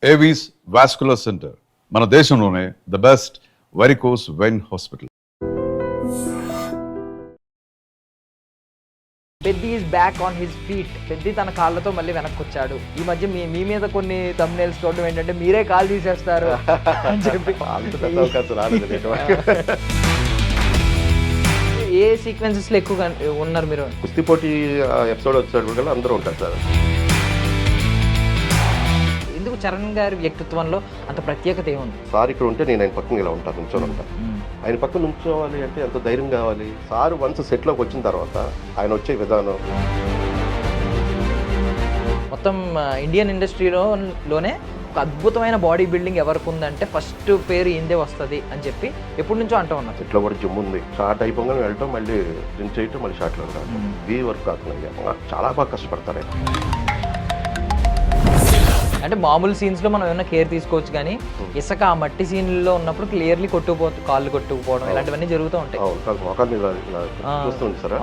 Avis vascular centre, మన దేశంలోనే the best varicose vein hospital. Peddi is back on his feet. Peddi తన కాళ్ళతో మళ్ళీ వెనక్కి వచ్చాడు. ఈ మధ్య మీ మీద కొన్ని thumbnails చూడడం ఏంటంటే మీరే కాల్ తీసేస్తారు అని చెప్పి. ఏ సీక్వెన్సెస్ లో ఎక్కువగా ఉన్నారు మీరు? కుస్తీ పోటీ ఎపిసోడ్ వచ్చాడు కూడా అందరూ ఉంటారు సార్. ఎందుకు చరణ్ గారి వ్యక్తిత్వంలో అంత ప్రత్యేకత ఏముంది? సార్ ఇక్కడ ఉంటే నేను ఆయన పక్కన ఇలా ఉంటాను, నుంచొని ఉంటాను. ఆయన పక్కన నుంచోవాలి అంటే ఎంత ధైర్యం కావాలి. సార్ వన్స్ సెట్లోకి వచ్చిన తర్వాత ఆయన వచ్చే విధానం మొత్తం ఇండియన్ ఇండస్ట్రీలోనే ఒక అద్భుతమైన బాడీ బిల్డింగ్ ఎవరికి ఉందంటే ఫస్ట్ పేరు ఇందే వస్తుంది అని చెప్పి ఎప్పటి నుంచో అంటూ ఉన్నారు. సెట్లో కూడా జిమ్ ఉంది. షార్ట్ అయిపోగానే వెళ్ళటం, మళ్ళీ జిమ్ చేయటం, మళ్ళీ షార్ట్లో రావడం. వీ వర్క్ కాకుండా చాలా బాగా కష్టపడతారు. అంటే మామూలు సీన్స్లో మనం ఏమైనా కేర్ తీసుకోవచ్చు, కానీ ఇసుక ఆ మట్టి సీన్లో ఉన్నప్పుడు క్లియర్లీ కాళ్ళు కొట్టుకుపోవడం ఇలాంటివన్నీ జరుగుతూ ఉంటాయి. మోకాల మీద చూస్తుంది సార్.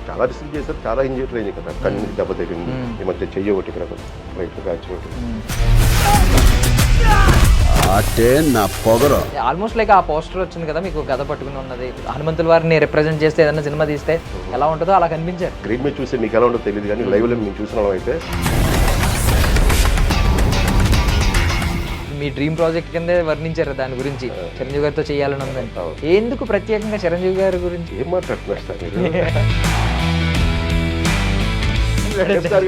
చాలా రిసీవ్ చేశారు, చాలా ఇంజరీ అయింది కదా, కన్ను దెబ్బ తగిలింది. ఈ మధ్య చెయ్యి ఒకటి ఇక్కడ రైట్ క్యాచ్ ఒకటి. ఆల్మోస్ట్ లైక్ ఆ పోస్టర్ వచ్చింది కదా మీకు, గద పట్టుకుని ఉన్నది, హనుమంతుల వారిని రిప్రజెంట్ చేస్తే ఏదైనా సినిమా తీస్తే ఎలా ఉంటుందో అలా కనిపించారు. గ్రీన్ మీద చూస్తే మీకు ఎలా ఉంటుందో తెలియదు, కానీ లైవ్లో మేము చూసిన అయితే మీ డ్రీమ్ ప్రాజెక్ట్ కిందే వర్ణించారు దాని గురించి. చిరంజీవి గారితో చేయాలని ఉందని. ఎందుకు ప్రత్యేకంగా చిరంజీవి గారి గురించి ఏం మాట్లాడుతున్నారు సార్?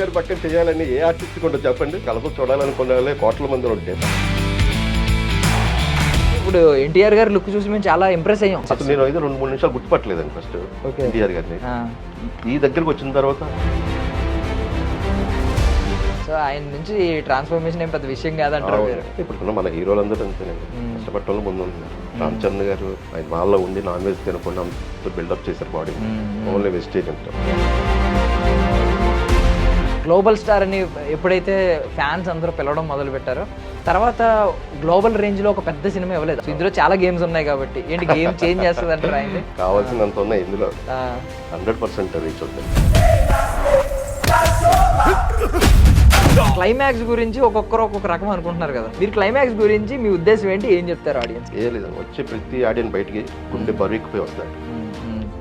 గారు పక్కన చేయాలని ఏ ఆర్టిస్ట్ కొంటే చెప్పండి. కలప చూడాలనుకునే వాళ్ళే కోట్ల మంది ఉంటాయి. ఇప్పుడు ఎన్టీఆర్ గారి లుక్ చూసి మేము చాలా ఇంప్రెస్ అయ్యాం. అసలు నేను అయితే 2-3 నిమిషాలు గుర్తుపట్టలేదండి ఫస్ట్ ఎన్టీఆర్ గారిని. ఈ దగ్గరికి వచ్చిన తర్వాత సో ఆయన నుంచి ట్రాన్స్ఫర్మేషన్ ఏం పెద్ద విషయం కాదంటారు. ఇప్పుడు మన హీరోలందరూ అంతేనండి, కష్టపడటంలో ముందు ఉన్నారు. రామచంద్ర గారు ఆయన వాళ్ళలో ఉండి నాన్ వెజ్ తినకుండా అంత బిల్డప్ చేశారు body. Only vegetarian. Global star అని ఎప్పుడైతే ఫ్యాన్స్ అందరూ పిలవడం మొదలు పెట్టారో తర్వాత గ్లోబల్ రేంజ్లో ఒక పెద్ద సినిమా ఇవ్వలేదు. ఇందులో చాలా గేమ్స్ ఉన్నాయి కాబట్టి ఏంటి గేమ్ చేంజ్ చేస్తుంది అంటారు ఆయన? కావాల్సినంత ఉన్నాయి ఇందులో, 100% రీచ్ అవుతుంది. క్లైమాక్స్ గురించి ఒక్కొక్కరు ఒక్కొక్క రకం అనుకుంటున్నారు కదా, మీరు క్లైమాక్స్ గురించి మీ ఉద్దేశం ఏంటి, ఏం చెప్తారు ఆడియన్స్? ఏ లేదు, వచ్చే ప్రతి ఆడియన్స్ బయటికి గుండె బరువుకుపోయి వస్తాడు,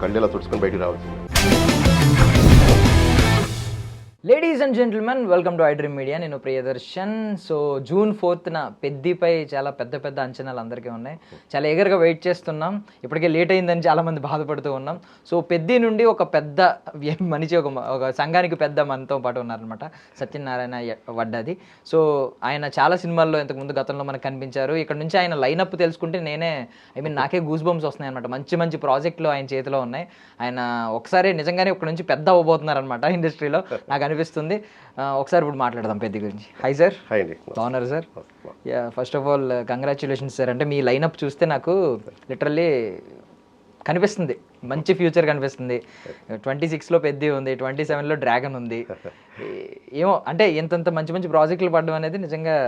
కళ్ళు ఇలా తుడుచుకొని బయటికి రావాల్సింది. Ladies and gentlemen, welcome to I Dream Media. నేను ప్రియదర్శన్. సో June 4th పెద్దిపై చాలా పెద్ద పెద్ద అంచనాలు అందరికీ ఉన్నాయి. చాలా ఎగర్గా వెయిట్ చేస్తున్నాం. ఇప్పటికే లేట్ అయిందని చాలామంది బాధపడుతూ ఉన్నాం. సో పెద్ది నుండి ఒక పెద్ద మనిషి, ఒక సంఘానికి పెద్ద మనతో పాటు ఉన్నారనమాట, సత్యనారాయణ వడ్డాది. సో ఆయన చాలా సినిమాల్లో ఇంతకుముందు గతంలో మనకు కనిపించారు. ఇక్కడ నుంచి ఆయన లైనప్ తెలుసుకుంటే నాకే గూస్ బంప్స్ వస్తున్నాయి అనమాట. మంచి మంచి ప్రాజెక్టులు ఆయన చేతిలో ఉన్నాయి. ఆయన ఒకసారి నిజంగానే ఇక్కడ నుంచి పెద్ద అవ్వబోతున్నారనమాట ఇండస్ట్రీలో నాకు అనిపిస్తుంది. ఒకసారి ఇప్పుడు మాట్లాడదాం పెద్ది గురించి. Hi sir. బాగున్నారు sir? First of all congratulations sir. అంటే మీ లైనప్ చూస్తే నాకు లిటరల్లీ కనిపిస్తుంది, మంచి ఫ్యూచర్ కనిపిస్తుంది. 26లో పెద్ది ఉంది, 27లో డ్రాగన్ ఉంది. ఏమో అంటే ఇంతంత మంచి మంచి ప్రాజెక్టులు పడడం అనేది నిజంగా.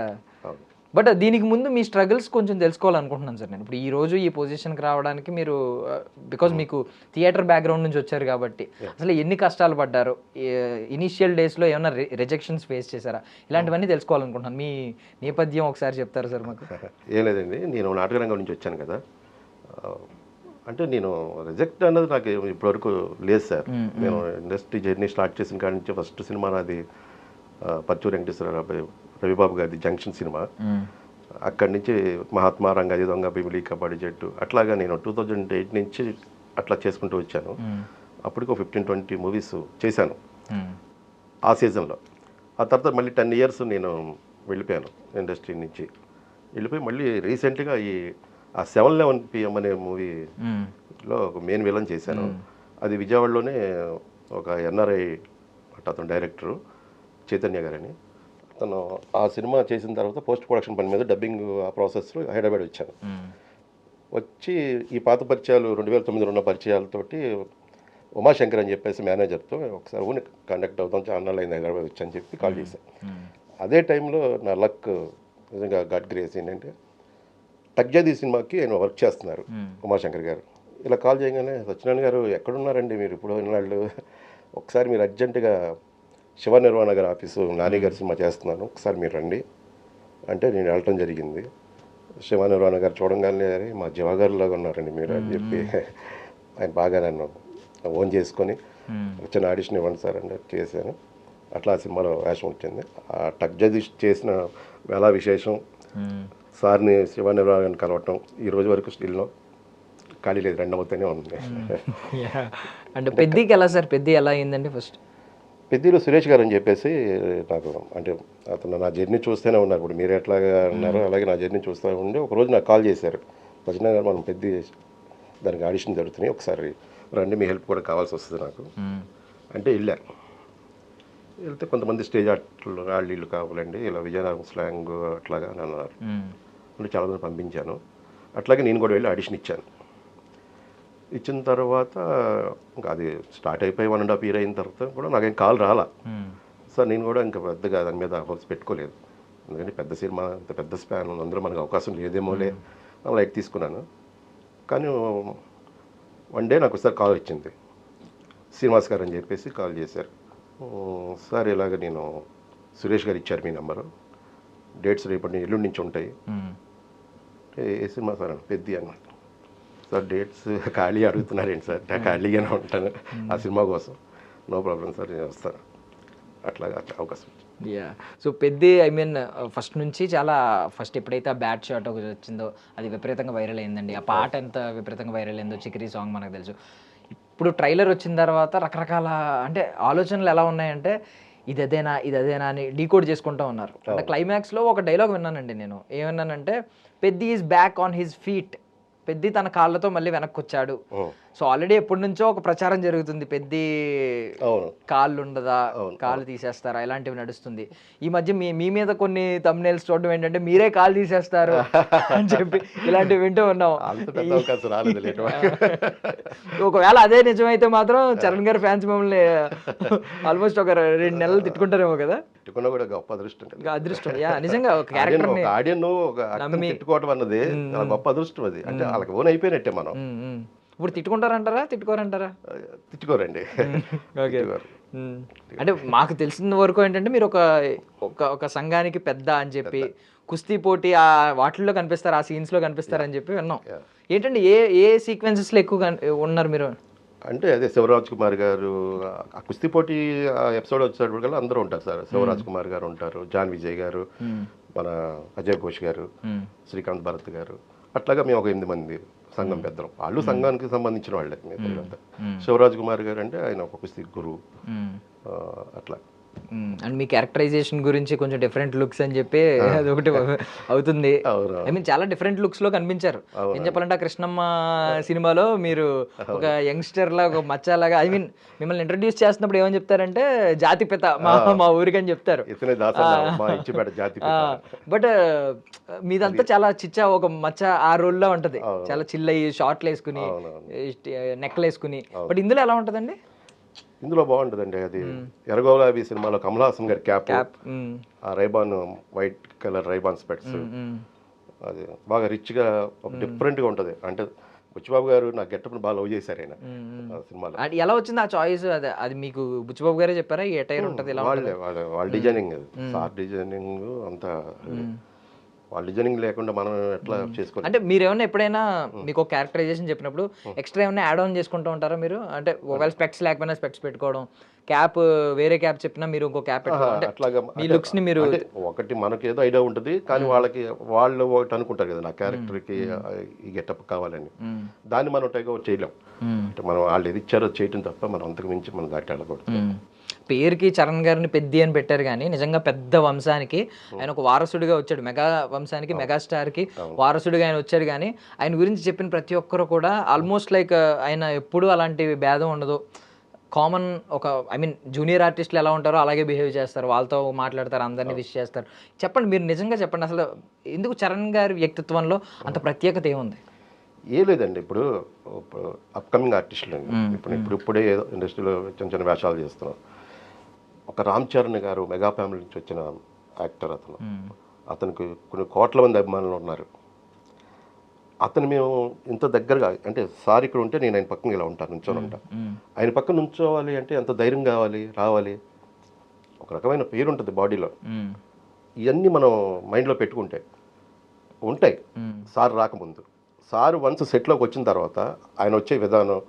బట్ దీనికి ముందు మీ స్ట్రగుల్స్ కొంచెం తెలుసుకోవాలనుకుంటున్నాను సార్ నేను. ఇప్పుడు ఈ రోజు ఈ పొజిషన్కి రావడానికి మీరు బికాజ్ మీకు థియేటర్ బ్యాక్గ్రౌండ్ నుంచి వచ్చారు కాబట్టి అసలు ఎన్ని కష్టాలు పడ్డారు, ఇనీషియల్ డేస్లో ఏమైనా రిజెక్షన్స్ ఫేస్ చేశారా, ఇలాంటివన్నీ తెలుసుకోవాలనుకుంటున్నాను. మీ నేపథ్యం ఒకసారి చెప్తారు సార్ మాకు? ఏం లేదండి, నేను నాటకరంగం నుంచి వచ్చాను కదా. అంటే నేను రిజెక్ట్ అన్నది నాకు ఇప్పటివరకు లేదు సార్. నేను ఇండస్ట్రీ జర్నీ స్టార్ట్ చేసిన కాడి నుంచి ఫస్ట్ సినిమా నాది పర్చూరు వెంకటేశ్వర రవిబాబు గారి జంక్షన్ సినిమా. అక్కడి నుంచి మహాత్మా, రంగాజీ దొంగ, బిమిలి, కబడ్డీ జట్టు, అట్లాగా నేను 2008 నుంచి అట్లా చేసుకుంటూ వచ్చాను. అప్పటికి 15-20 మూవీస్ చేశాను ఆ సీజన్లో. ఆ తర్వాత మళ్ళీ 10 years నేను వెళ్ళిపోయాను ఇండస్ట్రీ నుంచి. వెళ్ళిపోయి మళ్ళీ రీసెంట్గా ఆ 7-11 PM అనే మూవీలో ఒక మెయిన్ విలన్ చేశాను. అది విజయవాడలోనే ఒక NRI అతను డైరెక్టరు చైతన్య గారని. తను ఆ సినిమా చేసిన తర్వాత పోస్ట్ ప్రొడక్షన్ పని మీద డబ్బింగ్ ఆ ప్రాసెస్లో హైదరాబాద్ వచ్చాను. వచ్చి ఈ పాత పరిచయాలు 2009లో ఉన్న పరిచయాలతోటి ఉమాశంకర్ అని చెప్పేసి మేనేజర్తో ఒకసారి ఊని కండక్ట్ అవుతాం, చాలా అయింది హైదరాబాద్ వచ్చని చెప్పి కాల్ చేశాను. అదే టైంలో నా లక్ నిజంగా గాడ్ గ్రేస్ ఏంటంటే తగ్జాది సినిమాకి ఆయన వర్క్ చేస్తున్నారు ఉమాశంకర్ గారు. ఇలా కాల్ చేయగానే, సత్యనారాయణ గారు ఎక్కడున్నారండి మీరు ఇప్పుడు ఇన్నాళ్ళు, ఒకసారి మీరు అర్జెంటుగా శివ నిర్వాణ గారి ఆఫీసు నాని గారి సినిమా చేస్తున్నాను, ఒకసారి మీరు రండి, అంటే నేను వెళ్ళటం జరిగింది. శివానిరాణ గారు చూడంగానే "అరే, మా జీవగారిలాగా ఉన్నారండి మీరు" అని చెప్పి ఆయన బాగా నన్ను ఓన్ చేసుకొని చిన్న ఆడిషన్ ఇవ్వండి సార్ అంటే చేశాను. అట్లా ఆ సినిమాలో వేషం వచ్చింది. ఆ టక్ జగదీష్ చేసిన వేళ విశేషం, సార్ని శివానిరాణ గారిని కలవటం ఈ రోజు వరకు స్టిల్లో ఖాళీ లేదు, రెండవతోనే ఉంది. అంటే పెద్దికి ఎలా సార్, పెద్ది ఎలా అయిందండి ఫస్ట్? పెద్దీలో సురేష్ గారు అని చెప్పేసి నాకు, అంటే అతను నా జర్నీ చూస్తూనే ఉన్నారు. ఇప్పుడు మీరు ఎట్లాగా అన్నారో అలాగే నా జర్నీ చూస్తూ ఉండి ఒకరోజు నాకు కాల్ చేశారు, భజన గారు మనం పెద్ద దానికి ఆడిషన్ జరుగుతున్నాయి, ఒకసారి రండి, మీ హెల్ప్ కూడా కావాల్సి వస్తుంది నాకు అంటే వెళ్ళా. వెళ్తే కొంతమంది స్టేజ్ ఆర్టిస్టులు వాళ్ళు వీళ్ళు కావాలండి, ఇలా విజయనగరం స్లాంగ్ అట్లాగా అని అన్నారు. అంటే చాలామంది పంపించాను. అట్లాగే నేను కూడా వెళ్ళి ఆడిషన్ ఇచ్చాను. ఇచ్చిన తర్వాత ఇంకా అది స్టార్ట్ అయిపోయి 1.5 year అయిన తర్వాత కూడా నాకేం కాల్ రాలా. సార్ నేను కూడా ఇంకా పెద్దగా దాని మీద హోప్స్ పెట్టుకోలేదు, ఎందుకంటే పెద్ద సినిమా, అంత పెద్ద స్పాన్, అందులో మనకు అవకాశం లేదేమోలే లైట్ తీసుకున్నాను. కానీ వన్ డే నాకు ఒకసారి కాల్ వచ్చింది, శ్రీనివాస్ గారు అని చెప్పేసి కాల్ చేశారు. సార్ ఇలాగ నేను సురేష్ గారు ఇచ్చారు మీ నెంబరు, డేట్స్ రేపటి ఎల్లుండి నుంచి ఉంటాయి. ఏ సినిమా సార్ అని పెద్ది అన్నమాట. సార్ డేట్స్ ఖాళీ అడుగుతున్నారేంటి సార్, నేను ఖాళీగానే ఉంటాను ఆ సినిమా కోసం, నో ప్రాబ్లం సార్ నేను వస్తాను. అట్లా అవకాశం. So Peddi I mean first నుంచి చాలా, ఫస్ట్ ఎప్పుడైతే ఆ బ్యాట్ షాట్ ఒకటి వచ్చిందో అది విపరీతంగా వైరల్ అయిందండి. ఆ పాట ఎంత విపరీతంగా వైరల్ అయిందో, చికిరీ సాంగ్ మనకు తెలుసు. ఇప్పుడు ట్రైలర్ వచ్చిన తర్వాత రకరకాల అంటే ఆలోచనలు ఎలా ఉన్నాయంటే ఇది అదేనా అని డీకోడ్ చేసుకుంటూ ఉన్నారు. అంటే క్లైమాక్స్లో ఒక డైలాగ్ విన్నానండి నేను, ఏమన్నానంటే Peddi is back on his feet, Peddi తన కాళ్ళతో మళ్ళీ వెనక్కి వచ్చాడు. సో ఆల్రెడీ ఎప్పటి నుంచో ఒక ప్రచారం జరుగుతుంది, పెద్ది కాళ్ళు ఉండదా, కాళ్ళు తీసేస్తారా, ఇలాంటివి నడుస్తుంది. ఈ మధ్య మీ మీద కొన్ని thumbnails చూడడం ఏంటంటే మీరే కాళ్ళు తీసేస్తారు అని చెప్పి ఇలాంటివి వింటూ ఉన్నాం. ఒకవేళ అదే నిజమైతే మాత్రం చరణ్ గారి ఫ్యాన్స్ మిమ్మల్ని ఆల్మోస్ట్ ఒక 2 నెలలు తిట్టుకుంటారేమో కదా. తిట్టుకున్నా కూడా గొప్ప అదృష్టం, అదృష్టం. నిజంగా ఒక క్యారెక్టర్ తిట్టుకోవడం అన్నది గొప్ప అదృష్టం. అది అంటే వాళ్ళకి ఓన్ అయిపోయినట్టే. మనం ఇప్పుడు తిట్టుకుంటారంటారా, తిట్టుకోరంటారా? తిట్టుకోరండి. ఓకే. అంటే మాకు తెలిసిన వరకు ఏంటంటే మీరు ఒక సంఘానికి పెద్ద అని చెప్పి కుస్తీ పోటీ ఆ వాటిల్లో కనిపిస్తారు, ఆ సీన్స్లో కనిపిస్తారు అని చెప్పి విన్నాం. ఏంటంటే ఏ సీక్వెన్సెస్లో ఎక్కువ ఉన్నారు మీరు? అంటే అదే శివరాజ్ కుమార్ గారు ఆ కుస్తీ పోటీ ఎపిసోడ్ వచ్చేటప్పుడు కల్లా అందరూ ఉంటారు సార్. శివరాజ్ కుమార్ గారు ఉంటారు, జాన్ విజయ్ గారు, మన అజయ్ ఘోష్ గారు, శ్రీకాంత్ భరత్ గారు, అట్లాగా మేము ఒక 8 మంది సంఘం పెద్దలు. వాళ్ళు సంఘానికి సంబంధించిన వాళ్ళే. శివరాజ్ కుమార్ గారు అంటే ఆయన ఒక కుస్తీ గురువు. అట్లా అండ్ మీ క్యారెక్టరైజేషన్ గురించి కొంచెం డిఫరెంట్ లుక్స్ అని చెప్పి అది ఒకటి అవుతుంది. ఐ మీన్ చాలా డిఫరెంట్ లుక్స్ లో కనిపించారు. ఏం చెప్పాలంటే ఆ కృష్ణమ్మ సినిమాలో మీరు ఒక యంగ్స్టర్ లాగా, ఒక మచ్చాలాగా, ఐ మీన్ మిమ్మల్ని ఇంట్రడ్యూస్ చేస్తున్నప్పుడు ఏమని చెప్తారంటే జాతిపిత మా ఊరికి అని చెప్తారు. బట్ మీదంతా చాలా చిచ్చా ఒక మచ్చ ఆ రోల్లో ఉంటది, చాలా చిల్లయి షార్ట్లు వేసుకుని నెక్లు వేసుకుని. బట్ ఇందులో ఎలా ఉంటదండి? ఇందులో బాగుంటుందండి. అది ఎర్రగోలాబీ సినిమాలో కమల్ హాసన్ గారి క్యాప్, ఆ రైబాన్ వైట్ కలర్ రైబాన్ స్పెట్స్, అది బాగా రిచ్గా ఒక డిఫరెంట్గా ఉంటుంది. అంటే బుచ్చిబాబు గారు నా గెటప్ని బాగా లవ్ చేశారు ఆయన సినిమాలో. ఎలా వచ్చింది ఆ చాయిస్? అది మీకు బుచ్చిబాబు గారే చెప్పారా ఈ అటైర్ ఉంటుంది? వాళ్ళ డిజైనింగ్, సార్ డిజైనింగ్ అంతా వాళ్ళ డిజైనింగ్ లేకుండా మనం ఎట్లా చేసుకోవాలి. అంటే మీరు ఏమైనా ఎప్పుడైనా మీకు ఒక క్యారెక్టరైజేషన్ చెప్పినప్పుడు ఎక్స్ట్రా ఏమైనా యాడ్ ఆన్ చేసుకుంటూ ఉంటారా మీరు? అంటే ఒకవేళ స్పెక్ట్స్ లేకపోయినా స్పెక్ట్స్ పెట్టుకోవడం, క్యాప్ వేరే క్యాప్ చెప్పినా మీరు ఇంకో క్యాప్ పెట్టుకోవడం, అట్లాగా మీ లుక్స్ ని మీరు ఒకటి మనకి ఏదో ఐడియా ఉంటుంది, కానీ వాళ్ళు ఒకటి అనుకుంటారు కదా నా క్యారెక్టర్కి ఈ గెటప్ కావాలని, దాన్ని మనం టేక్ ఓవర్ చేయలేం. అంటే మనం వాళ్ళు ఏది ఇచ్చారో చేయటం తప్ప మనం అంతకు మించి మనం దాటి వెళ్ళకూడదు. పేరుకి చరణ్ గారిని పెద్ది అని పెట్టారు కానీ నిజంగా పెద్ద వంశానికి ఆయన ఒక వారసుడిగా వచ్చాడు. మెగా వంశానికి, మెగాస్టార్కి వారసుడిగా ఆయన వచ్చాడు. కానీ ఆయన గురించి చెప్పిన ప్రతి ఒక్కరు కూడా ఆల్మోస్ట్ లైక్ ఆయన ఎప్పుడూ అలాంటి భేదం ఉండదు. కామన్ ఒక ఐ మీన్ జూనియర్ ఆర్టిస్టులు ఎలా ఉంటారో అలాగే బిహేవ్ చేస్తారు, వాళ్ళతో మాట్లాడతారు, అందరినీ విష్ చేస్తారు. చెప్పండి, మీరు నిజంగా చెప్పండి, అసలు ఎందుకు చరణ్ గారి వ్యక్తిత్వంలో అంత ప్రత్యేకత ఏముంది? ఏ లేదండి, ఇప్పుడు అప్కమింగ్ ఆర్టిస్టులు అండి, ఇప్పుడే ఏదో ఇండస్ట్రీలో చిన్న చిన్న వేషాలు చేస్తున్నారు. ఒక రామ్ చరణ్ గారు మెగా ఫ్యామిలీ నుంచి వచ్చిన యాక్టర్. అతనికి కొన్ని కోట్ల మంది అభిమానులు ఉన్నారు. అతను మేము ఇంత దగ్గరగా, అంటే సార్ ఇక్కడ ఉంటే నేను ఆయన పక్కన ఇలా ఉంటాను, నుంచొని ఉంటాను. ఆయన పక్కన నుంచోవాలి అంటే ఎంత ధైర్యం కావాలి, రావాలి. ఒక రకమైన పేరు ఉంటుంది బాడీలో. ఇవన్నీ మనం మైండ్లో పెట్టుకుంటే ఉంటాయి. సార్ రాకముందు సార్ వన్స్ సెట్లోకి వచ్చిన తర్వాత ఆయన వచ్చే విధానం,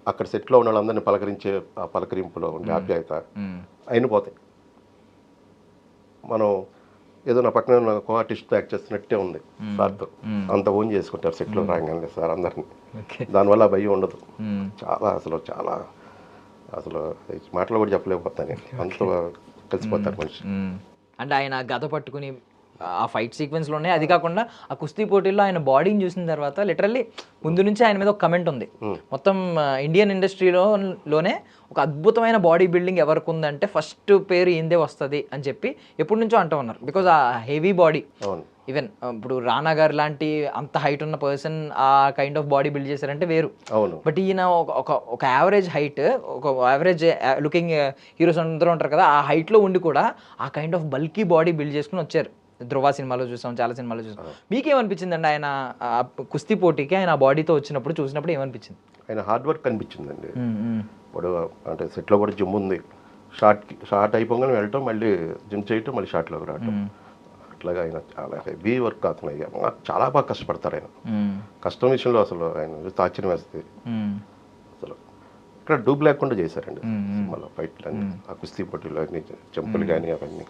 అక్కడ సెట్లో ఉన్న వాళ్ళందరినీ పలకరించే ఆ పలకరింపులో ఉండే ఆప్యాయత అయిపోతాయి. మనం ఏదో నా పక్కన ఉన్న కో ఆర్టిస్ట్తో యాక్ట్ చేస్తున్నట్టే ఉంది సార్తో. అంత ఓన్ చేసుకుంటారు సెట్లో రాగానే సార్ అందరినీ. దానివల్ల ఆ భయం ఉండదు. చాలా అసలు మాటలు కూడా చెప్పలేకపోతాను. అంత కలిసిపోతారు మనిషి. అంటే ఆయన గద పట్టుకుని ఆ ఫైట్ సీక్వెన్స్లోనే, అది కాకుండా ఆ కుస్తీ పోటీల్లో ఆయన బాడీని చూసిన తర్వాత లిటరల్లీ ముందు నుంచి ఆయన మీద ఒక కమెంట్ ఉంది. మొత్తం ఇండియన్ ఇండస్ట్రీలోనే ఒక అద్భుతమైన బాడీ బిల్డింగ్ ఎవరికి ఉందంటే ఫస్ట్ పేరు ఏందే వస్తుంది అని చెప్పి ఎప్పటి నుంచో అంటూ ఉన్నారు. బికాజ్ ఆ హెవీ బాడీ, ఈవెన్ ఇప్పుడు రానా గారు లాంటి అంత హైట్ ఉన్న పర్సన్ ఆ కైండ్ ఆఫ్ బాడీ బిల్డ్ చేశారంటే వేరు. బట్ ఈయన ఒక యావరేజ్ హైట్, ఒక యావరేజ్ లుకింగ్ హీరోస్ అందరూ ఉంటారు కదా, ఆ హైట్లో ఉండి కూడా ఆ kind of bulky body build చేసుకుని వచ్చారు. ధృవ సినిమాలో చూసాం, చాలా సినిమాలో చూసాం. మీకేమనిపించింది అండి ఆయన కుస్తీ పోటీకి ఆయన ఆ బాడీతో వచ్చినప్పుడు, చూసినప్పుడు ఏమనిపించింది? ఆయన హార్డ్ వర్క్ అనిపించిందండి. ఇప్పుడు అంటే సెట్లో కూడా జిమ్ ఉంది, షార్ట్ అయిపోగానే వెళ్ళటం, మళ్ళీ జిమ్ చేయటం, మళ్ళీ షార్ట్లోకి రావటం, అట్లాగా ఆయన చాలా హెవీ వర్క్ అవుతుంది. చాలా బాగా కష్టపడతారు ఆయన. కష్టం విషయంలో అసలు ఆయన ఆశ్చర్యం వేస్తుంది. అసలు ఇక్కడ డూబ్ లేకుండా చేశారండి సినిమాలో ఫైట్లు అన్ని, ఆ కుస్తీ పోటీలు అన్ని, చెంపులు కానీ అవన్నీ.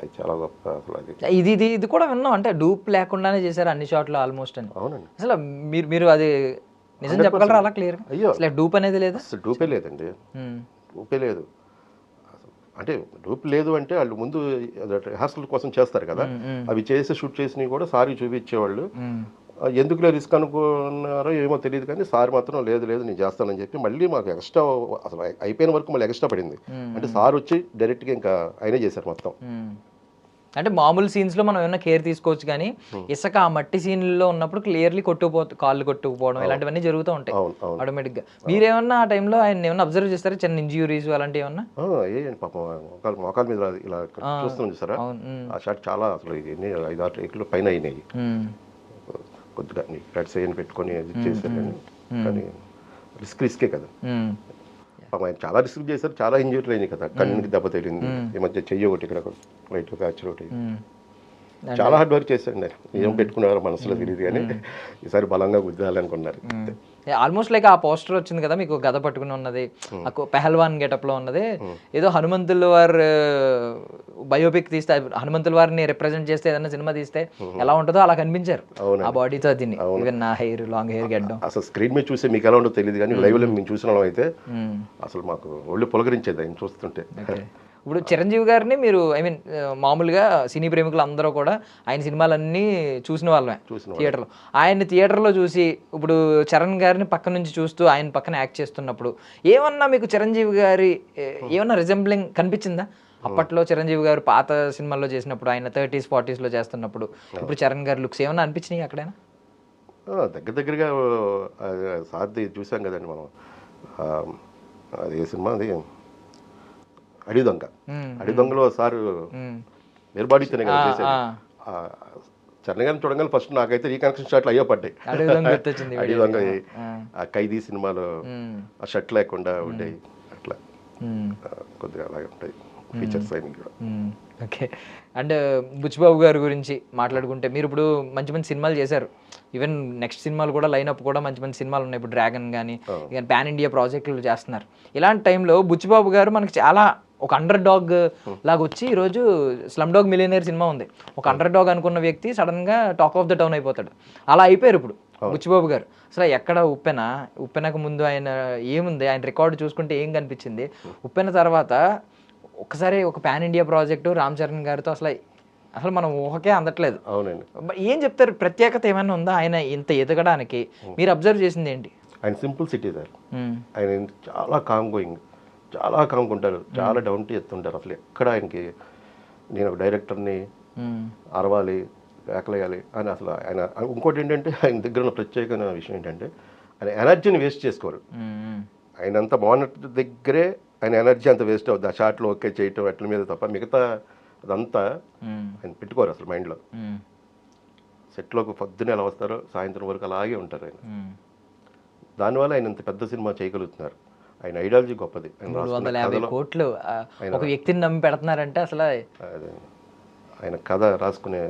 అది చాలా గొప్ప. అసలు అది ఇది కూడా విన్నాం, అంటే డూప్ లేకుండానే చేశారు అన్ని షాట్లు ఆల్మోస్ట్ అని. అవునండి. అసలు మీరు అది నిజం చెప్పగలరా అలా క్లియర్? అయ్యో, అసలు డూప్ అనేది లేదు. అసలు డూపే లేదండి, డూపే లేదు. అంటే డూప్ లేదు అంటే వాళ్ళు ముందు రిహార్సల్ కోసం చేస్తారు కదా, అవి చేసి షూట్ చేసినవి కూడా సార్కి చూపించేవాళ్ళు. ఎందుకులే రిస్క్ అనుకున్నారో ఏమో తెలియదు, కానీ సార్ మాత్రం లేదు నేను చేస్తానని చెప్పి మళ్ళీ మాకు ఎక్స్ట్రా, అసలు అయిపోయిన వరకు మళ్ళీ ఎక్స్ట్రా పడింది. అంటే సార్ వచ్చి డైరెక్ట్గా ఇంకా ఆయనే చేశారు మొత్తం. అంటే మామూలు సీన్స్లో మనం ఏమైనా కేర్ తీసుకోవచ్చు, కానీ ఇసుక ఆ మట్టి సీన్లో ఉన్నప్పుడు క్లియర్లీ కాళ్ళు కొట్టుకుపోవడం ఇలాంటివన్నీ జరుగుతూ ఉంటాయి ఆటోమేటిక్గా. మీరేమన్నా ఆ టైంలో ఆయన ఏమన్నా అబ్జర్వ్ చేస్తారా, చిన్న ఇంజ్యూరీస్ అలాంటివి ఏమన్నా? పాపం మోకాల మీద ఇలా చూస్తుంది సార్, ఆ షాట్ చాలా అసలు 5-6 టేకులు పైన అయినాయి. కొద్దిగా ఫ్లాట్స్ అయ్యని పెట్టుకొని చేశారు, కానీ రిస్కే కదా. ఆయన చాలా రిస్క్ చేశారు, చాలా ఇంజూరీ అయినాయి కదా, కన్నుకి దెబ్బ తగిలింది, ఈ మధ్య చెయ్యి ఒకటి ఇక్కడ లైట్ ఫ్రాక్చర్ ఒకటి. చాలా హార్డ్ వర్క్ చేశారండి. ఏం పెట్టుకున్నారో మనసులో తెలియదు, కానీ ఈసారి బలంగా గుద్దాలనుకున్నారు. ఆల్మోస్ట్ లైక్ ఆ పోస్టర్ వచ్చింది కదా మీకు, గద పట్టుకుని ఉన్నది, పెహల్వాన్ గెటప్ లో ఉన్నది, ఏదో హనుమంతుల వారు బయోపిక్ తీస్తే, హనుమంతుల వారిని రిప్రజెంట్ చేస్తే ఏదైనా సినిమా తీస్తే ఎలా ఉంటుందో అలా కనిపించారు ఆ బాడీతో. దీన్ని ఈవెన్ నా హెయిర్, లాంగ్ హెయిర్ గెడ్డం అసలు స్క్రీన్ మీద చూస్తే మీకు ఎలా ఉంటుందో తెలియదు, కానీ లైవ్ లో మేము చూసిన వాళ్ళం అయితే అసలు మాకు ఒళ్ళు పులకరించేది ఆయన చూస్తుంటే. ఇప్పుడు చిరంజీవి గారిని మీరు మామూలుగా సినీ ప్రేమికులు అందరూ కూడా ఆయన సినిమాలన్నీ చూసిన వాళ్ళమే థియేటర్లో. ఆయన్ని థియేటర్లో చూసి ఇప్పుడు చరణ్ గారిని పక్క నుంచి చూస్తూ ఆయన పక్కన యాక్ట్ చేస్తున్నప్పుడు ఏమన్నా మీకు చిరంజీవి గారి ఏమన్నా రిజెంబ్లింగ్ కనిపించిందా? అప్పట్లో చిరంజీవి గారు పాత సినిమాల్లో చేసినప్పుడు, ఆయన 30s 40s చేస్తున్నప్పుడు, ఇప్పుడు చరణ్ గారి లుక్స్ ఏమన్నా అనిపించినాయి అక్కడైనా? దగ్గరగా సార్ది చూసాం కదండి మనం. అది ఏ సినిమా, అది అడి దొంగలో సార్ నిర్బాడితేనే కదా చేసేది. చరణ్ గారిని చూడగానే ఫస్ట్ నాకైతే రీకనెక్షన్ షాట్లు అయ్యో పడ్డాయి. అడి దొంగ, ఆ ఖైదీ సినిమాలో ఆ షర్ట్ లేకుండా ఉంటాయి, అట్లా కొద్దిగా అలాగే ఉంటాయి ఫీచర్స్ అయినా కూడా. ఓకే. అండ్ బుచ్చిబాబు గారి గురించి మాట్లాడుకుంటే, మీరు ఇప్పుడు మంచి మంచి సినిమాలు చేశారు, ఈవెన్ నెక్స్ట్ సినిమాలు కూడా లైనప్ కూడా మంచి మంచి సినిమాలు ఉన్నాయి. ఇప్పుడు డ్రాగన్ కానీ పాన్ ఇండియా ప్రాజెక్టులు చేస్తున్నారు. ఇలాంటి టైంలో బుచ్చిబాబు గారు మనకి చాలా ఒక అండర్ డాగ్ లాగా వచ్చి, ఈరోజు స్లమ్ డాగ్ మిలియనర్ సినిమా ఉంది, ఒక అండర్ డాగ్ అనుకున్న వ్యక్తి సడన్గా టాక్ ఆఫ్ ద టౌన్ అయిపోతాడు. అలా అయిపోయారు ఇప్పుడు బుచ్చిబాబు గారు. అసలు ఎక్కడ ఉప్పెనకు ముందు ఆయన ఏముంది, ఆయన రికార్డు చూసుకుంటే ఏం కనిపించింది, ఉప్పెన తర్వాత ఒకసారి ఒక pan India project Ram Charan గారితో అసలు మనం ఊహకే అందట్లేదు. అవునండి. ఏం చెప్తారు, ప్రత్యేకత ఏమైనా ఉందా ఆయన ఇంత ఎదగడానికి? మీరు అబ్జర్వ్ చేసింది ఏంటి? ఆయన సింపుల్ సిటీ సార్. ఆయన చాలా చాలా కామ్గా ఉంటారు, చాలా డౌన్ టు ఎర్త్ ఉంటారు. అసలు ఎక్కడ ఆయనకి నేను ఒక డైరెక్టర్ని అరవాలి, వేకలేయాలి అని అసలు ఆయన. ఇంకోటి ఏంటంటే ఆయన దగ్గర ఉన్న ప్రత్యేకమైన విషయం ఏంటంటే ఆయన ఎనర్జీని వేస్ట్ చేసుకోరు. ఆయన అంత మానిటర్ దగ్గరే ఆయన ఎనర్జీ అంత వేస్ట్ అవుతుంది. ఆ షాట్లో ఓకే చేయటం అట్ల మీద తప్ప మిగతా అదంతా ఆయన పెట్టుకోరు అసలు మైండ్లో. సెట్లోకి పొద్దునే ఎలా వస్తారో సాయంత్రం వరకు అలాగే ఉంటారు ఆయన. దానివల్ల ఆయన ఇంత పెద్ద సినిమా చేయగలుగుతున్నారు. ఆయన ఐడియాలజీ గొప్పది. 350 కోట్లు ఒక వ్యక్తిని నమ్మి పెడుతున్నారంటే అసలు ఆయన కథ రాసుకునే